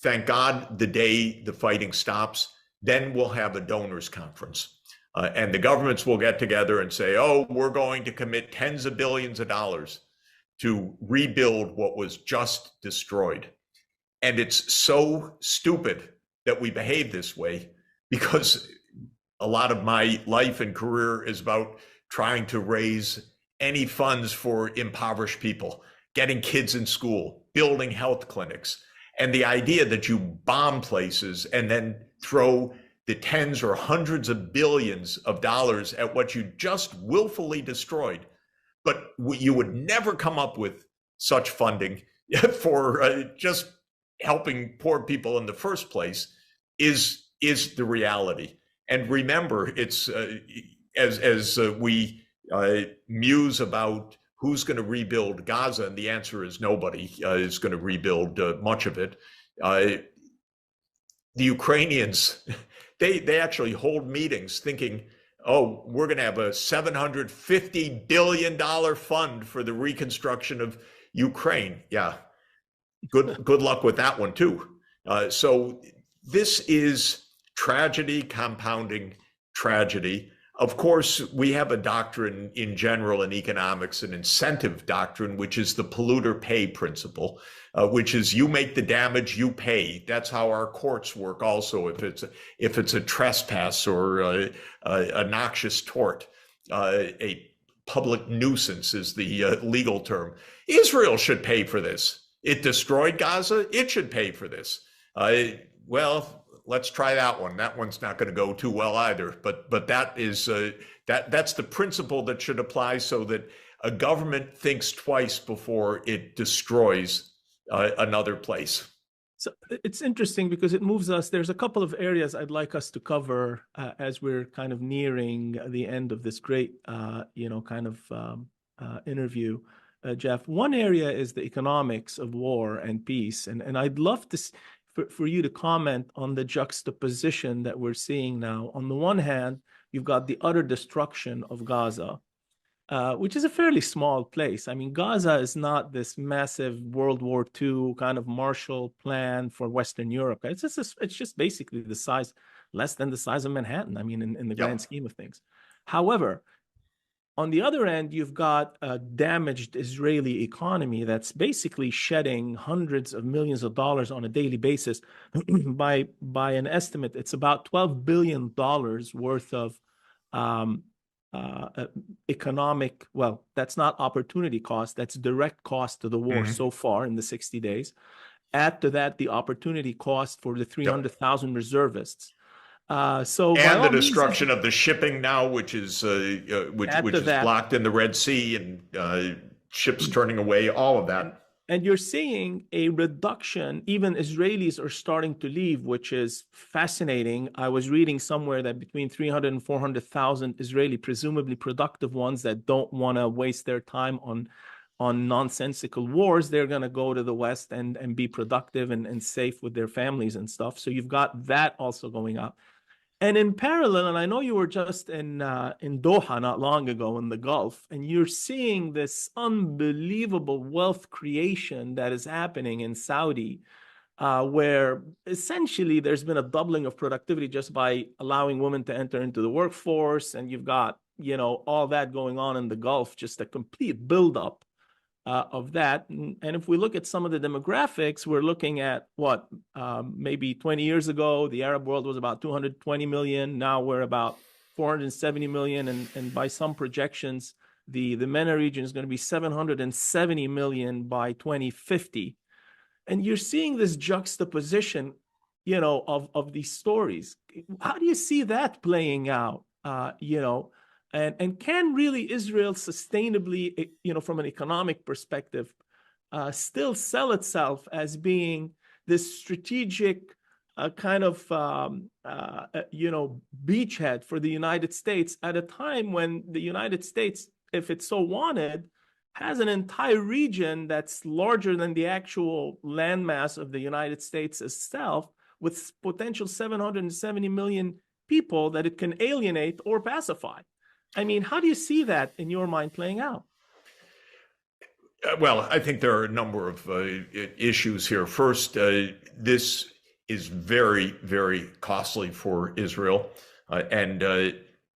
Speaker 5: thank God the day the fighting stops, then we'll have a donors conference. And the governments will get together and say, oh, we're going to commit tens of billions of dollars to rebuild what was just destroyed. And it's so stupid that we behave this way, because a lot of my life and career is about trying to raise any funds for impoverished people, getting kids in school, building health clinics. And the idea that you bomb places and then throw the tens or hundreds of billions of dollars at what you just willfully destroyed, but you would never come up with such funding for just helping poor people in the first place is the reality. And remember, it's as we muse about who's going to rebuild Gaza, and the answer is nobody is going to rebuild much of it. The Ukrainians, they actually hold meetings thinking, oh, we're going to have a $750 billion fund for the reconstruction of Ukraine. Yeah, good luck with that one too. So this is tragedy compounding tragedy. Of course, we have a doctrine in general in economics, an incentive doctrine, which is the polluter pay principle, which is you make the damage, you pay. That's how our courts work also. If it's a trespass or a noxious tort, a public nuisance is the legal term. Israel should pay for this. It destroyed Gaza. It should pay for this. Well, let's try that one. That one's not going to go too well either. But that is that's the principle that should apply, so that a government thinks twice before it destroys another place.
Speaker 6: So it's interesting because it moves us. There's a couple of areas I'd like us to cover as we're kind of nearing the end of this great, interview, Jeff. One area is the economics of war and peace, and I'd love to for you to comment on the juxtaposition that we're seeing now. On the one hand, you've got the utter destruction of Gaza, which is a fairly small place. I mean, Gaza is not this massive World War II kind of Marshall Plan for Western Europe. It's just basically the size, less than the size of Manhattan, I mean, in the grand scheme of things. However, on the other end, you've got a damaged Israeli economy that's basically shedding hundreds of millions of dollars on a daily basis. By an estimate, it's about $12 billion worth of economic, well, that's not opportunity cost, that's direct cost to the war so far in the 60 days. Add to that the opportunity cost for the 300,000 reservists. And
Speaker 5: the destruction of the shipping now, which is blocked in the Red Sea, and ships turning away, all of that.
Speaker 6: And you're seeing a reduction. Even Israelis are starting to leave, which is fascinating. I was reading somewhere that between 300 and 400,000 Israeli, presumably productive ones that don't want to waste their time on nonsensical wars, they're going to go to the West and be productive and safe with their families and stuff. So you've got that also going up. And in parallel, and I know you were just in Doha not long ago in the Gulf, and you're seeing this unbelievable wealth creation that is happening in Saudi, where essentially there's been a doubling of productivity just by allowing women to enter into the workforce. And you've got, all that going on in the Gulf, just a complete buildup of that. And if we look at some of the demographics, we're looking at maybe 20 years ago, the Arab world was about 220 million. Now we're about 470 million. And by some projections, the MENA region is going to be 770 million by 2050. And you're seeing this juxtaposition, of these stories. How do you see that playing out, And can really Israel sustainably, from an economic perspective, still sell itself as being this strategic beachhead for the United States at a time when the United States, if it so wanted, has an entire region that's larger than the actual landmass of the United States itself, with potential 770 million people that it can alienate or pacify. I mean, how do you see that in your mind playing out?
Speaker 5: Well, I think there are a number of issues here. First, this is very, very costly for Israel, and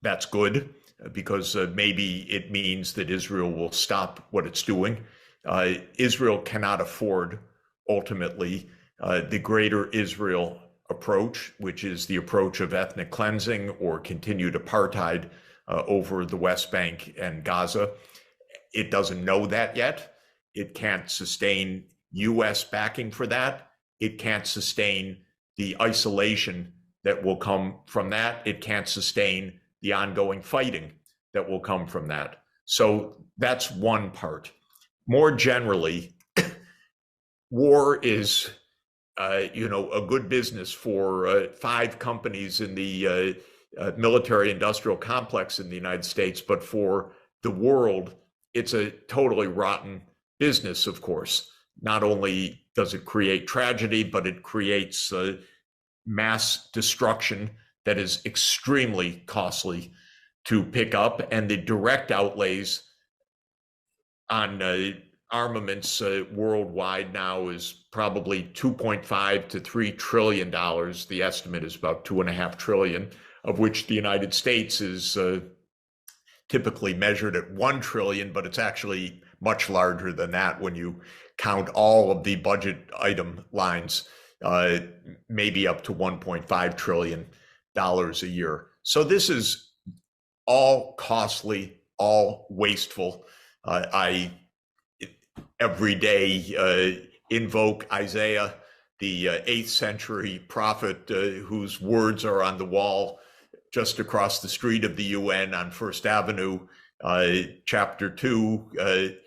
Speaker 5: that's good because maybe it means that Israel will stop what it's doing. Israel cannot afford, ultimately, the greater Israel approach, which is the approach of ethnic cleansing or continued apartheid over the West Bank and Gaza. It doesn't know that yet. It can't sustain U.S. backing for that. It can't sustain the isolation that will come from that. It can't sustain the ongoing fighting that will come from that. So that's one part. More generally, war is, a good business for 5 companies in the military-industrial complex in the United States, but for the world, it's a totally rotten business, of course. Not only does it create tragedy, but it creates mass destruction that is extremely costly to pick up, and the direct outlays on armaments worldwide now is probably $2.5 to $3 trillion. The estimate is about $2.5 trillion, of which the United States is typically measured at $1 trillion, but it's actually much larger than that when you count all of the budget item lines, maybe up to $1.5 trillion a year. So this is all costly, all wasteful. I every day invoke Isaiah, the 8th century prophet whose words are on the wall just across the street of the UN on First Avenue, chapter 2,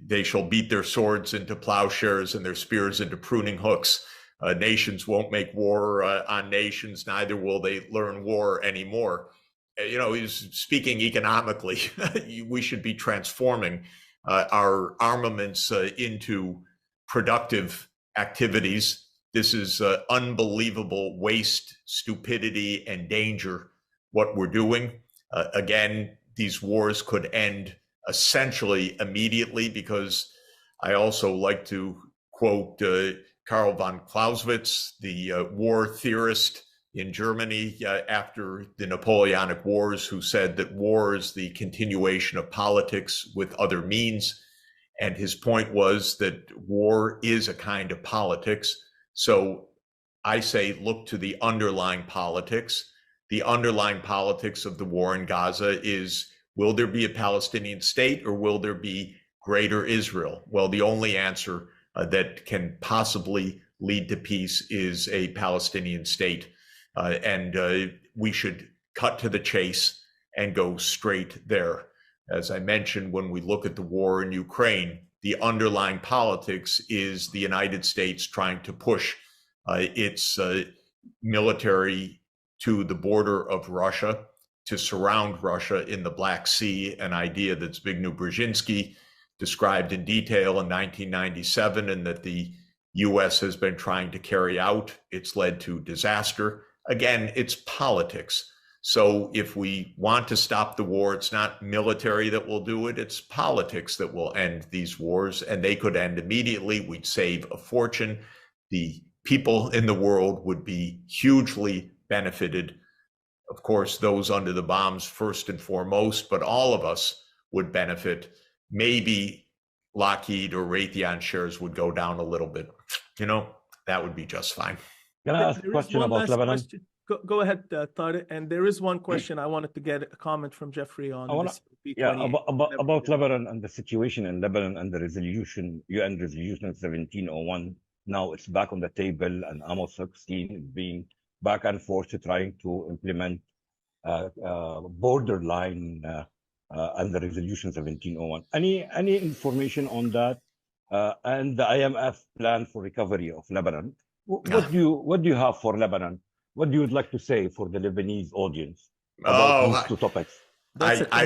Speaker 5: they shall beat their swords into plowshares and their spears into pruning hooks. Nations won't make war on nations, neither will they learn war anymore. He's speaking economically. We should be transforming our armaments into productive activities. This is unbelievable waste, stupidity, and danger, what we're doing. Again, these wars could end essentially immediately, because I also like to quote Karl von Clausewitz, the war theorist in Germany after the Napoleonic Wars, who said that war is the continuation of politics with other means. And his point was that war is a kind of politics. So I say, look to the underlying politics. The underlying politics of the war in Gaza is, will there be a Palestinian state or will there be greater Israel? Well, the only answer that can possibly lead to peace is a Palestinian state. And we should cut to the chase and go straight there. As I mentioned, when we look at the war in Ukraine, the underlying politics is the United States trying to push its military to the border of Russia, to surround Russia in the Black Sea, an idea that Zbigniew Brzezinski described in detail in 1997, and that the US has been trying to carry out. It's led to disaster. Again, it's politics. So if we want to stop the war, it's not military that will do it, it's politics that will end these wars, and they could end immediately. We'd save a fortune. The people in the world would be hugely benefited. Of course, those under the bombs first and foremost, but all of us would benefit. Maybe Lockheed or Raytheon shares would go down a little bit. That would be just fine.
Speaker 8: Can I ask a question about Lebanon?
Speaker 6: Go ahead, Tariq. And there is one question I wanted to get a comment from Jeffrey on.
Speaker 8: About Lebanon and the situation in Lebanon and the UN resolution 1701. Now it's back on the table, and Amos 16 is being back and forth trying to implement borderline and the resolution 1701. Any information on that and the IMF plan for recovery of Lebanon? What do you have for Lebanon? What do you would like to say for the Lebanese audience about these two topics?
Speaker 6: That's
Speaker 8: I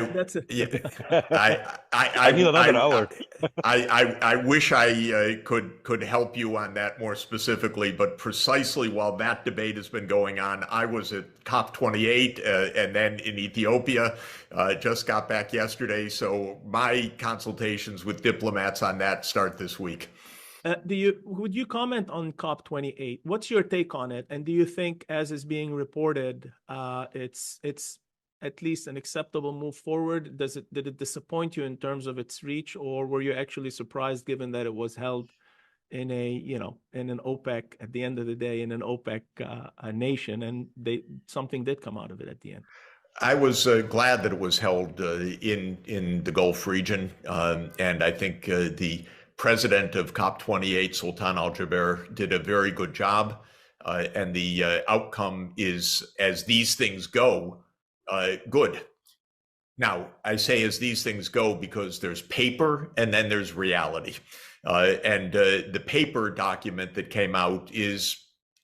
Speaker 8: need another hour.
Speaker 5: I wish I could help you on that more specifically, but precisely while that debate has been going on, I was at COP28 and then in Ethiopia, just got back yesterday. So my consultations with diplomats on that start this week.
Speaker 6: Would you comment on COP28? What's your take on it? And do you think, as is being reported, it's at least an acceptable move forward? Did it disappoint you in terms of its reach, or were you actually surprised given that it was held in in an OPEC, at the end of the day, in an OPEC nation, and something did come out of it at the end?
Speaker 5: I was glad that it was held in the Gulf region, and I think the president of COP28, Sultan Al Jaber, did a very good job, and the outcome is, as these things go, good. Now, I say as these things go because there's paper and then there's reality. And the paper document that came out is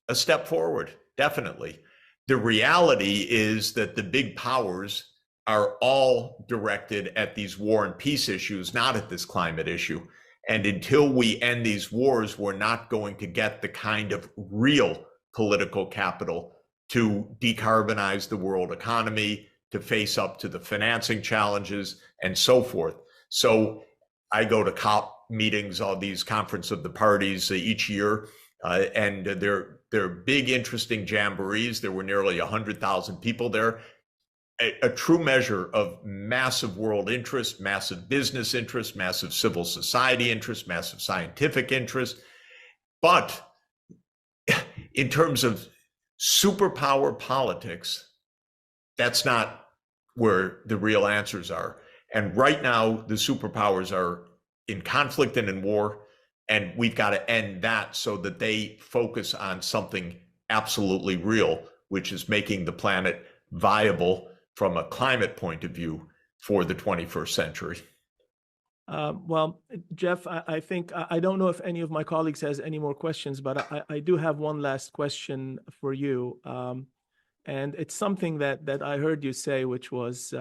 Speaker 5: a step forward, definitely. The reality is that the big powers are all directed at these war and peace issues, not at this climate issue. And until we end these wars, we're not going to get the kind of real political capital to decarbonize the world economy, to face up to the financing challenges, and so forth. So I go to COP meetings, all these Conference of the Parties each year, and they're big, interesting jamborees. There were nearly 100,000 people there. A true measure of massive world interest, massive business interest, massive civil society interest, massive scientific interest. But in terms of superpower politics, that's not where the real answers are. And right now, the superpowers are in conflict and in war, and we've got to end that so that they focus on something absolutely real, which is making the planet viable from a climate point of view for the 21st century.
Speaker 6: Well, Jeff, I think, I don't know if any of my colleagues has any more questions, but I do have one last question for you. And it's something that I heard you say, which was,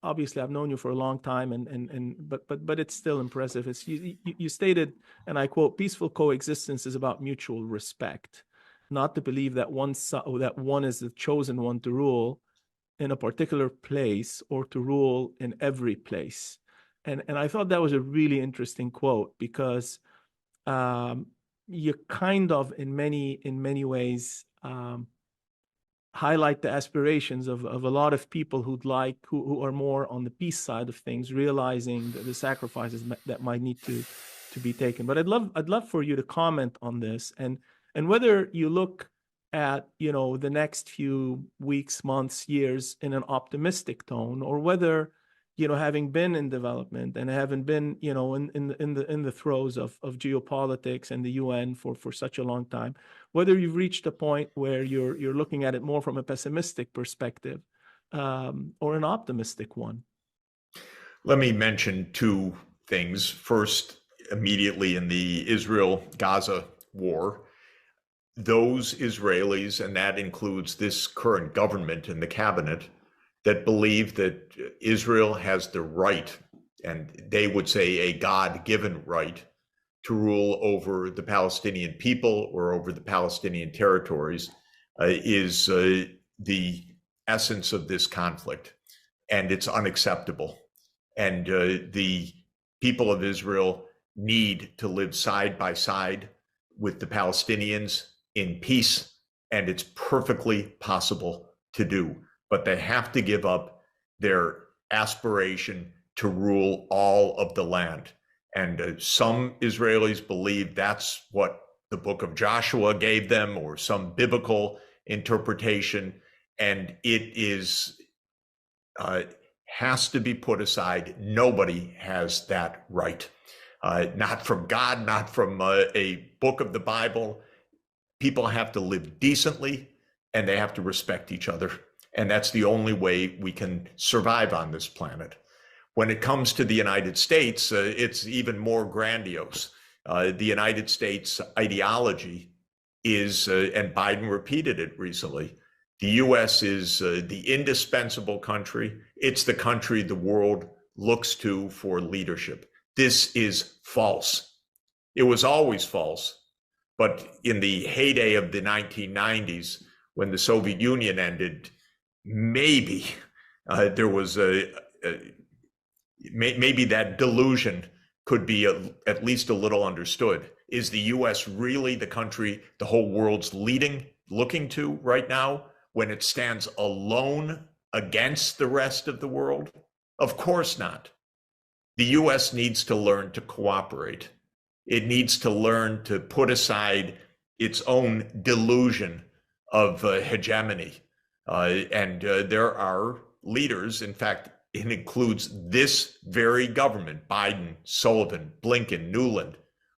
Speaker 6: obviously I've known you for a long time, but it's still impressive. It's you stated, and I quote, "Peaceful coexistence is about mutual respect, not to believe that one is the chosen one to rule in a particular place or to rule in every place." And I thought that was a really interesting quote, because you kind of, in many ways, highlight the aspirations of a lot of people who are more on the peace side of things, realizing the sacrifices that might need to be taken. But I'd love for you to comment on this, and whether you look at the next few weeks, months, years in an optimistic tone, or whether having been in development and having been in the throes of geopolitics and the UN for such a long time, whether you've reached a point where you're looking at it more from a pessimistic perspective or an optimistic one.
Speaker 5: Let me mention two things. First, immediately in the Israel-Gaza war, those Israelis, and that includes this current government and the cabinet, that believe that Israel has the right, and they would say a God-given right, to rule over the Palestinian people or over the Palestinian territories, is the essence of this conflict. And it's unacceptable. And the people of Israel need to live side by side with the Palestinians in peace, and it's perfectly possible to do. But they have to give up their aspiration to rule all of the land. And some Israelis believe that's what the book of Joshua gave them, or some biblical interpretation. And it is has to be put aside. Nobody has that right. Not from God, not from a book of the Bible. People have to live decently, and they have to respect each other. And that's the only way we can survive on this planet. When it comes to the United States, it's even more grandiose. The United States ideology is, and Biden repeated it recently, The US is the indispensable country. It's the country the world looks to for leadership. This is false. It was always false. But in the heyday of the 1990s, when the Soviet Union ended, maybe there was maybe that delusion could be at least a little understood. Is the US really the country the whole world's looking to right now when it stands alone against the rest of the world? Of course not. The US needs to learn to cooperate. It needs to learn to put aside its own delusion of hegemony. And there are leaders, in fact, it includes this very government, Biden, Sullivan, Blinken, Nuland,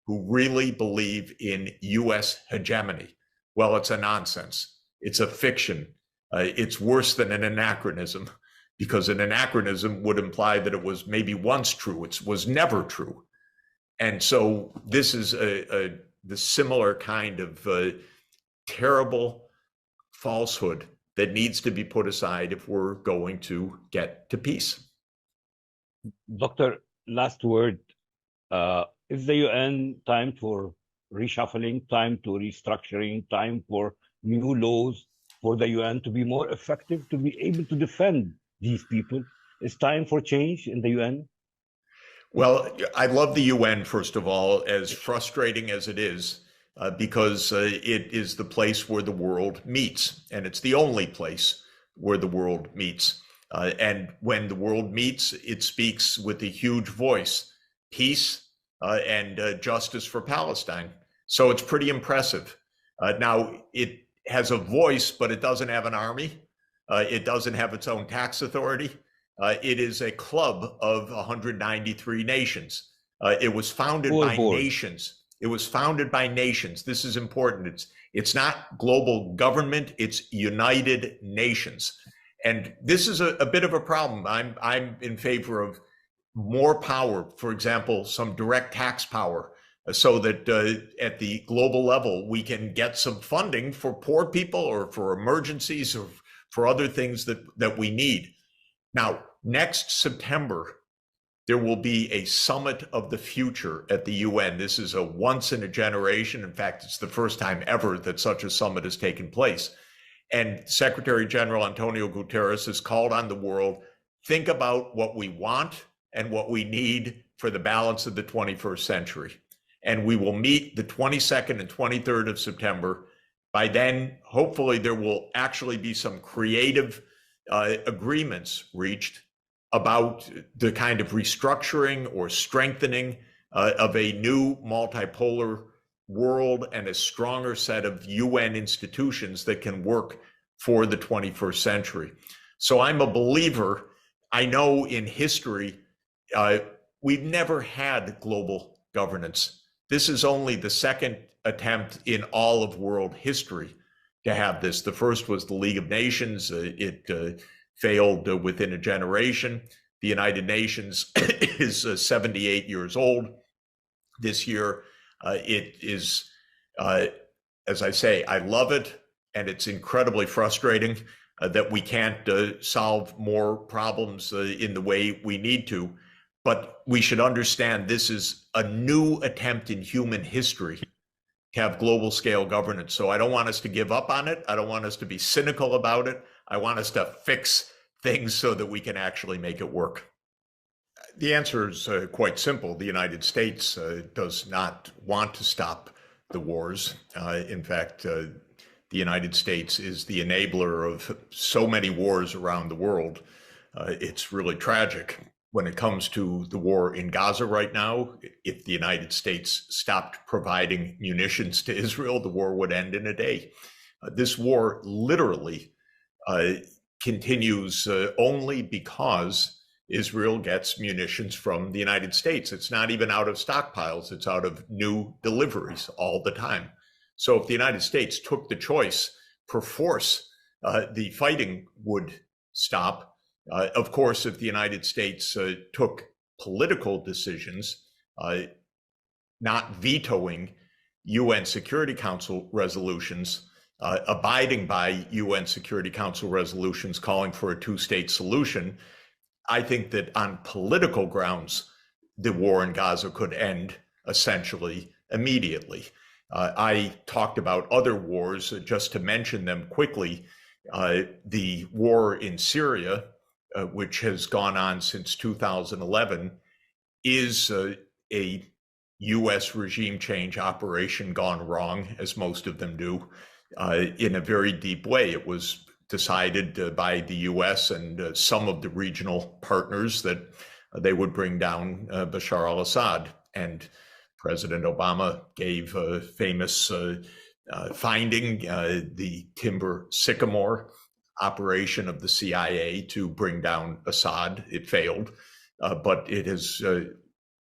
Speaker 5: who really believe in US hegemony. Well, it's a nonsense. It's a fiction. It's worse than an anachronism, because an anachronism would imply that it was maybe once true. It was never true. And so this is the similar kind of terrible falsehood that needs to be put aside if we're going to get to peace.
Speaker 8: Doctor, last word. Is the UN time for reshuffling, time to restructuring, time for new laws for the UN to be more effective, to be able to defend these people? It's time for change in the UN?
Speaker 5: Well, I love the UN, first of all, as frustrating as it is, because it is the place where the world meets, and it's the only place where the world meets. And when the world meets, it speaks with a huge voice, peace and justice for Palestine. So it's pretty impressive. Now, it has a voice, but it doesn't have an army. It doesn't have its own tax authority. It is a club of 193 nations. It was founded by nations. It was founded by nations. This is important. It's not global government. It's United Nations. And this is a bit of a problem. I'm in favor of more power, for example, some direct tax power, so that at the global level, we can get some funding for poor people or for emergencies or for other things that we need. Now, next September, there will be a summit of the future at the UN. This is a once in a generation. In fact, it's the first time ever that such a summit has taken place. And Secretary General Antonio Guterres has called on the world, think about what we want and what we need for the balance of the 21st century. And we will meet the 22nd and 23rd of September. By then, hopefully there will actually be some creative agreements reached about the kind of restructuring or strengthening of a new multipolar world and a stronger set of UN institutions that can work for the 21st century. So I'm a believer. I know in history, we've never had global governance. This is only the second attempt in all of world history to have this. The first was the League of Nations. It failed within a generation. The United Nations is 78 years old this year. It is, as I say, I love it, and it's incredibly frustrating that we can't solve more problems in the way we need to. But we should understand this is a new attempt in human history to have global scale governance. So I don't want us to give up on it. I don't want us to be cynical about it. I want us to fix things so that we can actually make it work. The answer is quite simple. The United States does not want to stop the wars. In fact, the United States is the enabler of so many wars around the world. It's really tragic. When it comes to the war in Gaza right now, if the United States stopped providing munitions to Israel, the war would end in a day. This war literally continues only because Israel gets munitions from the United States. It's not even out of stockpiles, it's out of new deliveries all the time. So if the United States took the choice, perforce, the fighting would stop. Of course, if the United States took political decisions, not vetoing UN Security Council resolutions, abiding by UN Security Council resolutions calling for a two-state solution, I think that on political grounds, the war in Gaza could end essentially immediately. I talked about other wars, just to mention them quickly. The war in Syria, which has gone on since 2011, is a U.S. regime change operation gone wrong, as most of them do, in a very deep way. It was decided by the U.S. and some of the regional partners that they would bring down Bashar al-Assad. And President Obama gave a famous finding, the Timber Sycamore operation of the CIA to bring down Assad. It failed, but it has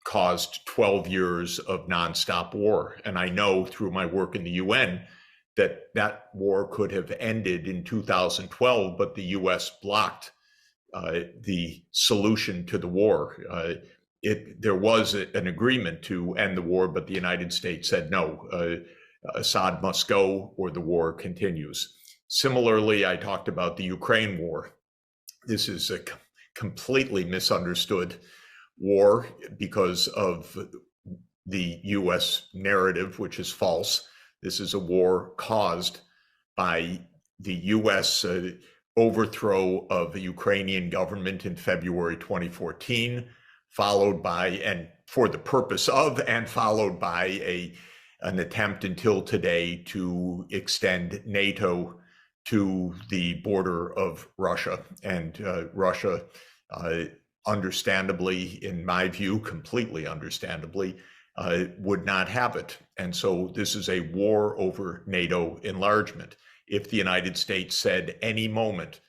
Speaker 5: caused 12 years of nonstop war. And I know through my work in the UN that war could have ended in 2012, but the US blocked the solution to the war. There was an agreement to end the war, but the United States said no, Assad must go or the war continues. Similarly, I talked about the Ukraine war. This is a completely misunderstood war because of the US narrative, which is false. This is a war caused by the US overthrow of the Ukrainian government in February 2014, followed by, and for the purpose of, and followed by an attempt until today to extend NATO to the border of Russia. And Russia, understandably, in my view, completely understandably, would not have it. And so this is a war over NATO enlargement. If the United States said any moment,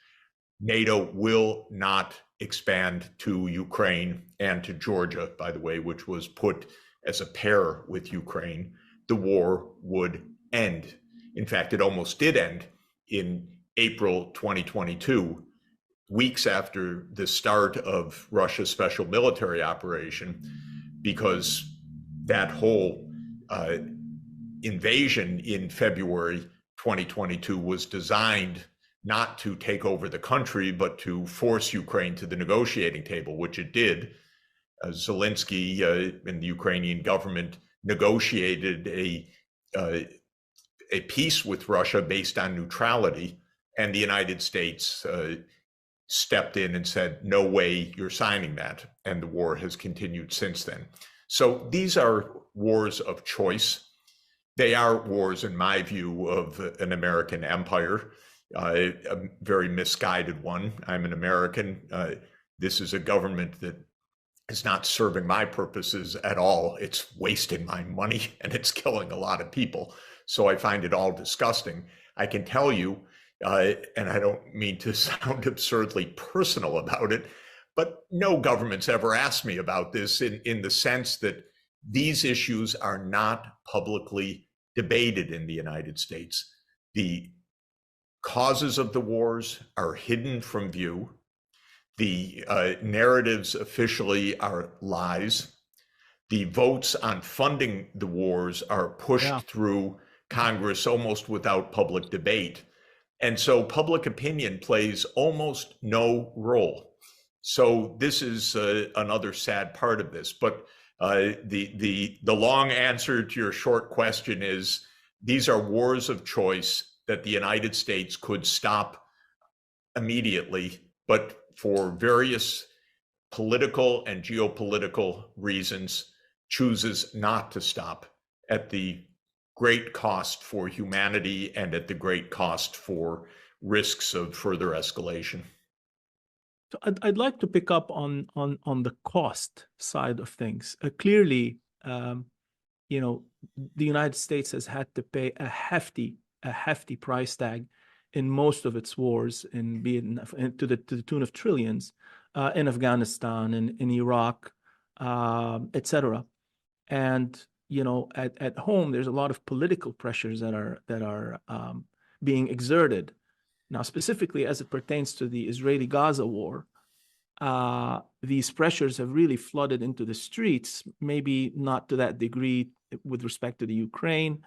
Speaker 5: NATO will not expand to Ukraine and to Georgia, by the way, which was put as a pair with Ukraine, the war would end. In fact, it almost did end in April 2022, weeks after the start of Russia's special military operation, because that whole invasion in February 2022 was designed not to take over the country, but to force Ukraine to the negotiating table, which it did. Zelensky and the Ukrainian government negotiated a peace with Russia based on neutrality, and the United States stepped in and said, no way, you're signing that. And the war has continued since then. So these are wars of choice. They are wars, in my view, of an American empire, a very misguided one. I'm an American. This is a government that is not serving my purposes at all. It's wasting my money and it's killing a lot of people. So I find it all disgusting. I can tell you, and I don't mean to sound absurdly personal about it, but no government's ever asked me about this in the sense that these issues are not publicly debated in the United States. The causes of the wars are hidden from view. The narratives officially are lies. The votes on funding the wars are pushed through Congress almost without public debate. And so public opinion plays almost no role. So this is another sad part of this. But the long answer to your short question is these are wars of choice that the United States could stop immediately, but for various political and geopolitical reasons, chooses not to stop at the great cost for humanity and at the great cost for risks of further escalation.
Speaker 6: So I'd like to pick up on the cost side of things. Clearly, you know, the United States has had to pay a hefty price tag in most of its wars, to the tune of trillions, in Afghanistan and in Iraq, etc. And you know, at home, there's a lot of political pressures that are being exerted. Now, specifically as it pertains to the Israeli-Gaza war, these pressures have really flooded into the streets, maybe not to that degree with respect to the Ukraine,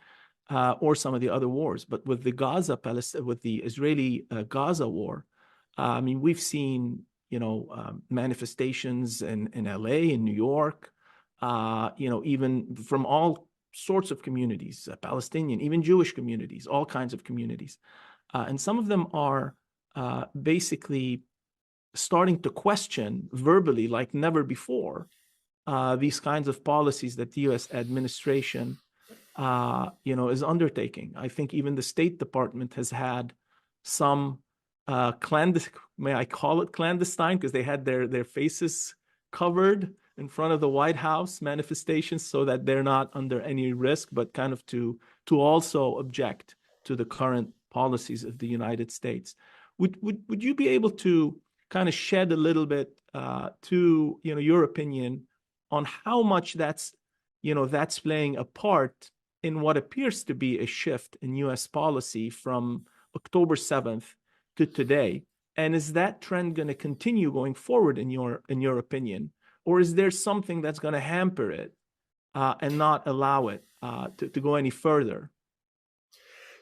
Speaker 6: or some of the other wars. But with the with the Israeli Gaza war, I mean, we've seen, you know, manifestations in LA, in New York, you know, even from all sorts of communities, Palestinian, even Jewish communities, all kinds of communities. And some of them are basically starting to question verbally, like never before, these kinds of policies that the U.S. administration, you know, is undertaking. I think even the State Department has had some may I call it clandestine, because they had their faces covered in front of the White House manifestations so that they're not under any risk, but kind of to also object to the current policies of the United States. Would you be able to kind of shed a little bit to, you know, your opinion on how much that's playing a part in what appears to be a shift in U.S. policy from October 7th to today? And is that trend going to continue going forward in your opinion? Or is there something that's going to hamper it and not allow it to go any further?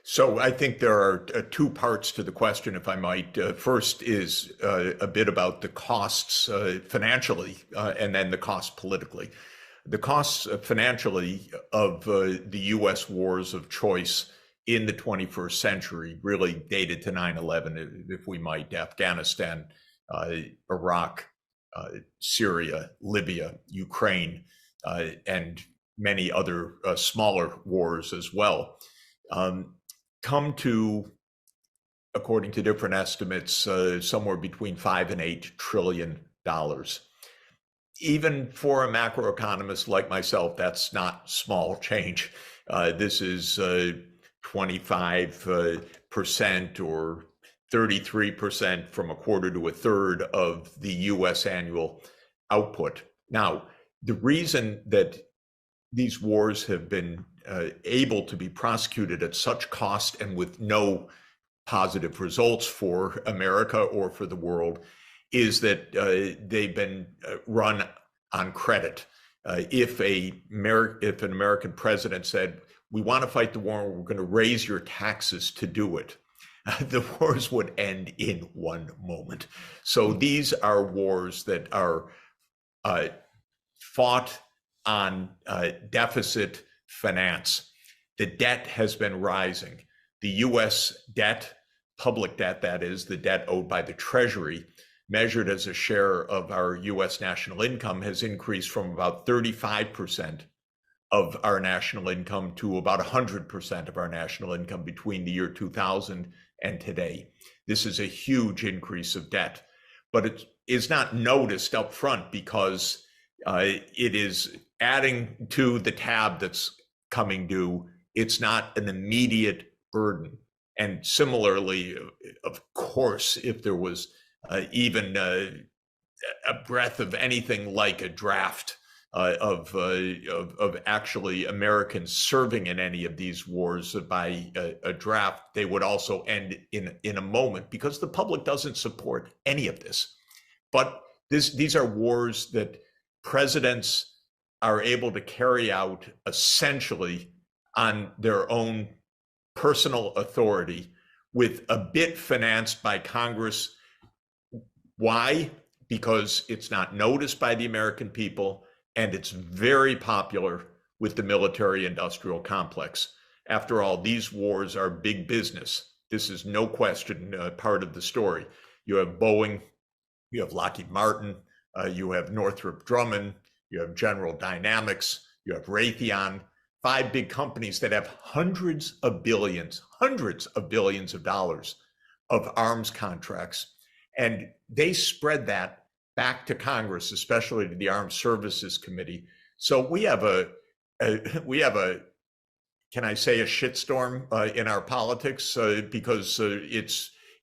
Speaker 5: So I think there are two parts to the question, if I might. First is a bit about the costs financially, and then the costs politically. The costs financially of the U.S. wars of choice in the 21st century really dated to 9/11, if we might, Afghanistan, Iraq, Syria, Libya, Ukraine, and many other smaller wars as well. Come to, according to different estimates, somewhere between $5 and $8 trillion. Even for a macroeconomist like myself, that's not small change. This is 25% or 33% from a quarter to a third of the U.S. annual output. Now, the reason that these wars have been able to be prosecuted at such cost and with no positive results for America or for the world is that they've been run on credit. If an American president said, "We want to fight the war, we're going to raise your taxes to do it," the wars would end in one moment. So these are wars that are fought on deficit finance. The debt has been rising. The U.S. debt, public debt, that is, the debt owed by the Treasury, measured as a share of our U.S. national income, has increased from about 35% of our national income to about 100% of our national income between the year 2000 and today. This is a huge increase of debt, but it is not noticed up front because it is adding to the tab that's coming due. It's not an immediate burden. And similarly, of course, if there was even a breath of anything like a draft of actually Americans serving in any of these wars by a draft, they would also end in a moment because the public doesn't support any of this. But these are wars that presidents are able to carry out essentially on their own personal authority, with a bit financed by Congress. Why? Because it's not noticed by the American people, and it's very popular with the military-industrial complex. After all, these wars are big business. This is no question part of the story. You have Boeing, you have Lockheed Martin, you have Northrop Grumman, you have General Dynamics, you have Raytheon, 5 big companies that have hundreds of billions of dollars of arms contracts. And they spread that back to Congress, especially to the Armed Services Committee. So we have a can I say a shitstorm in our politics because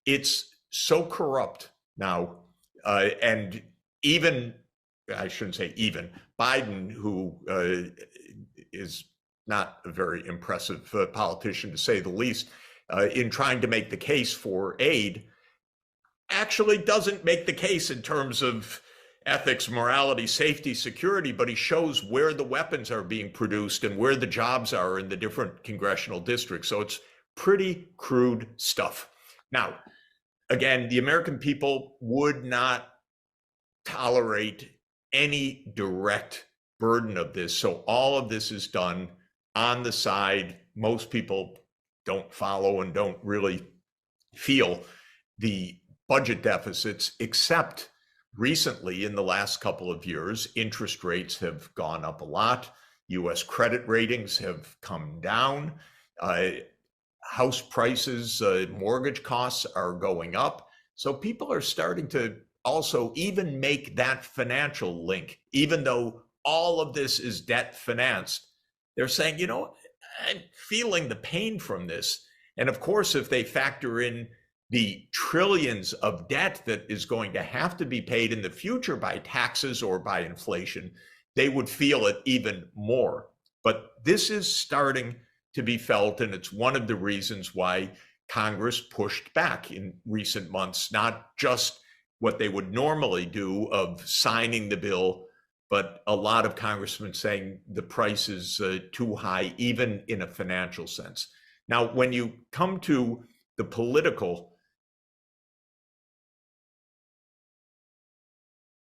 Speaker 5: it's so corrupt now. And even, I shouldn't say even, Biden, who is not a very impressive politician to say the least, in trying to make the case for aid, actually doesn't make the case in terms of ethics, morality, safety, security, but he shows where the weapons are being produced and where the jobs are in the different congressional districts. So it's pretty crude stuff. Now, again, the American people would not tolerate any direct burden of this. So all of this is done on the side. Most people don't follow and don't really feel the budget deficits, except recently in the last couple of years, interest rates have gone up a lot. US credit ratings have come down. House prices, mortgage costs are going up. So people are starting to also even make that financial link, even though all of this is debt financed. They're saying, you know, I'm feeling the pain from this. And of course, if they factor in the trillions of debt that is going to have to be paid in the future by taxes or by inflation, they would feel it even more. But this is starting to be felt, and it's one of the reasons why Congress pushed back in recent months, not just what they would normally do of signing the bill, but a lot of congressmen saying the price is too high, even in a financial sense. Now, when you come to the political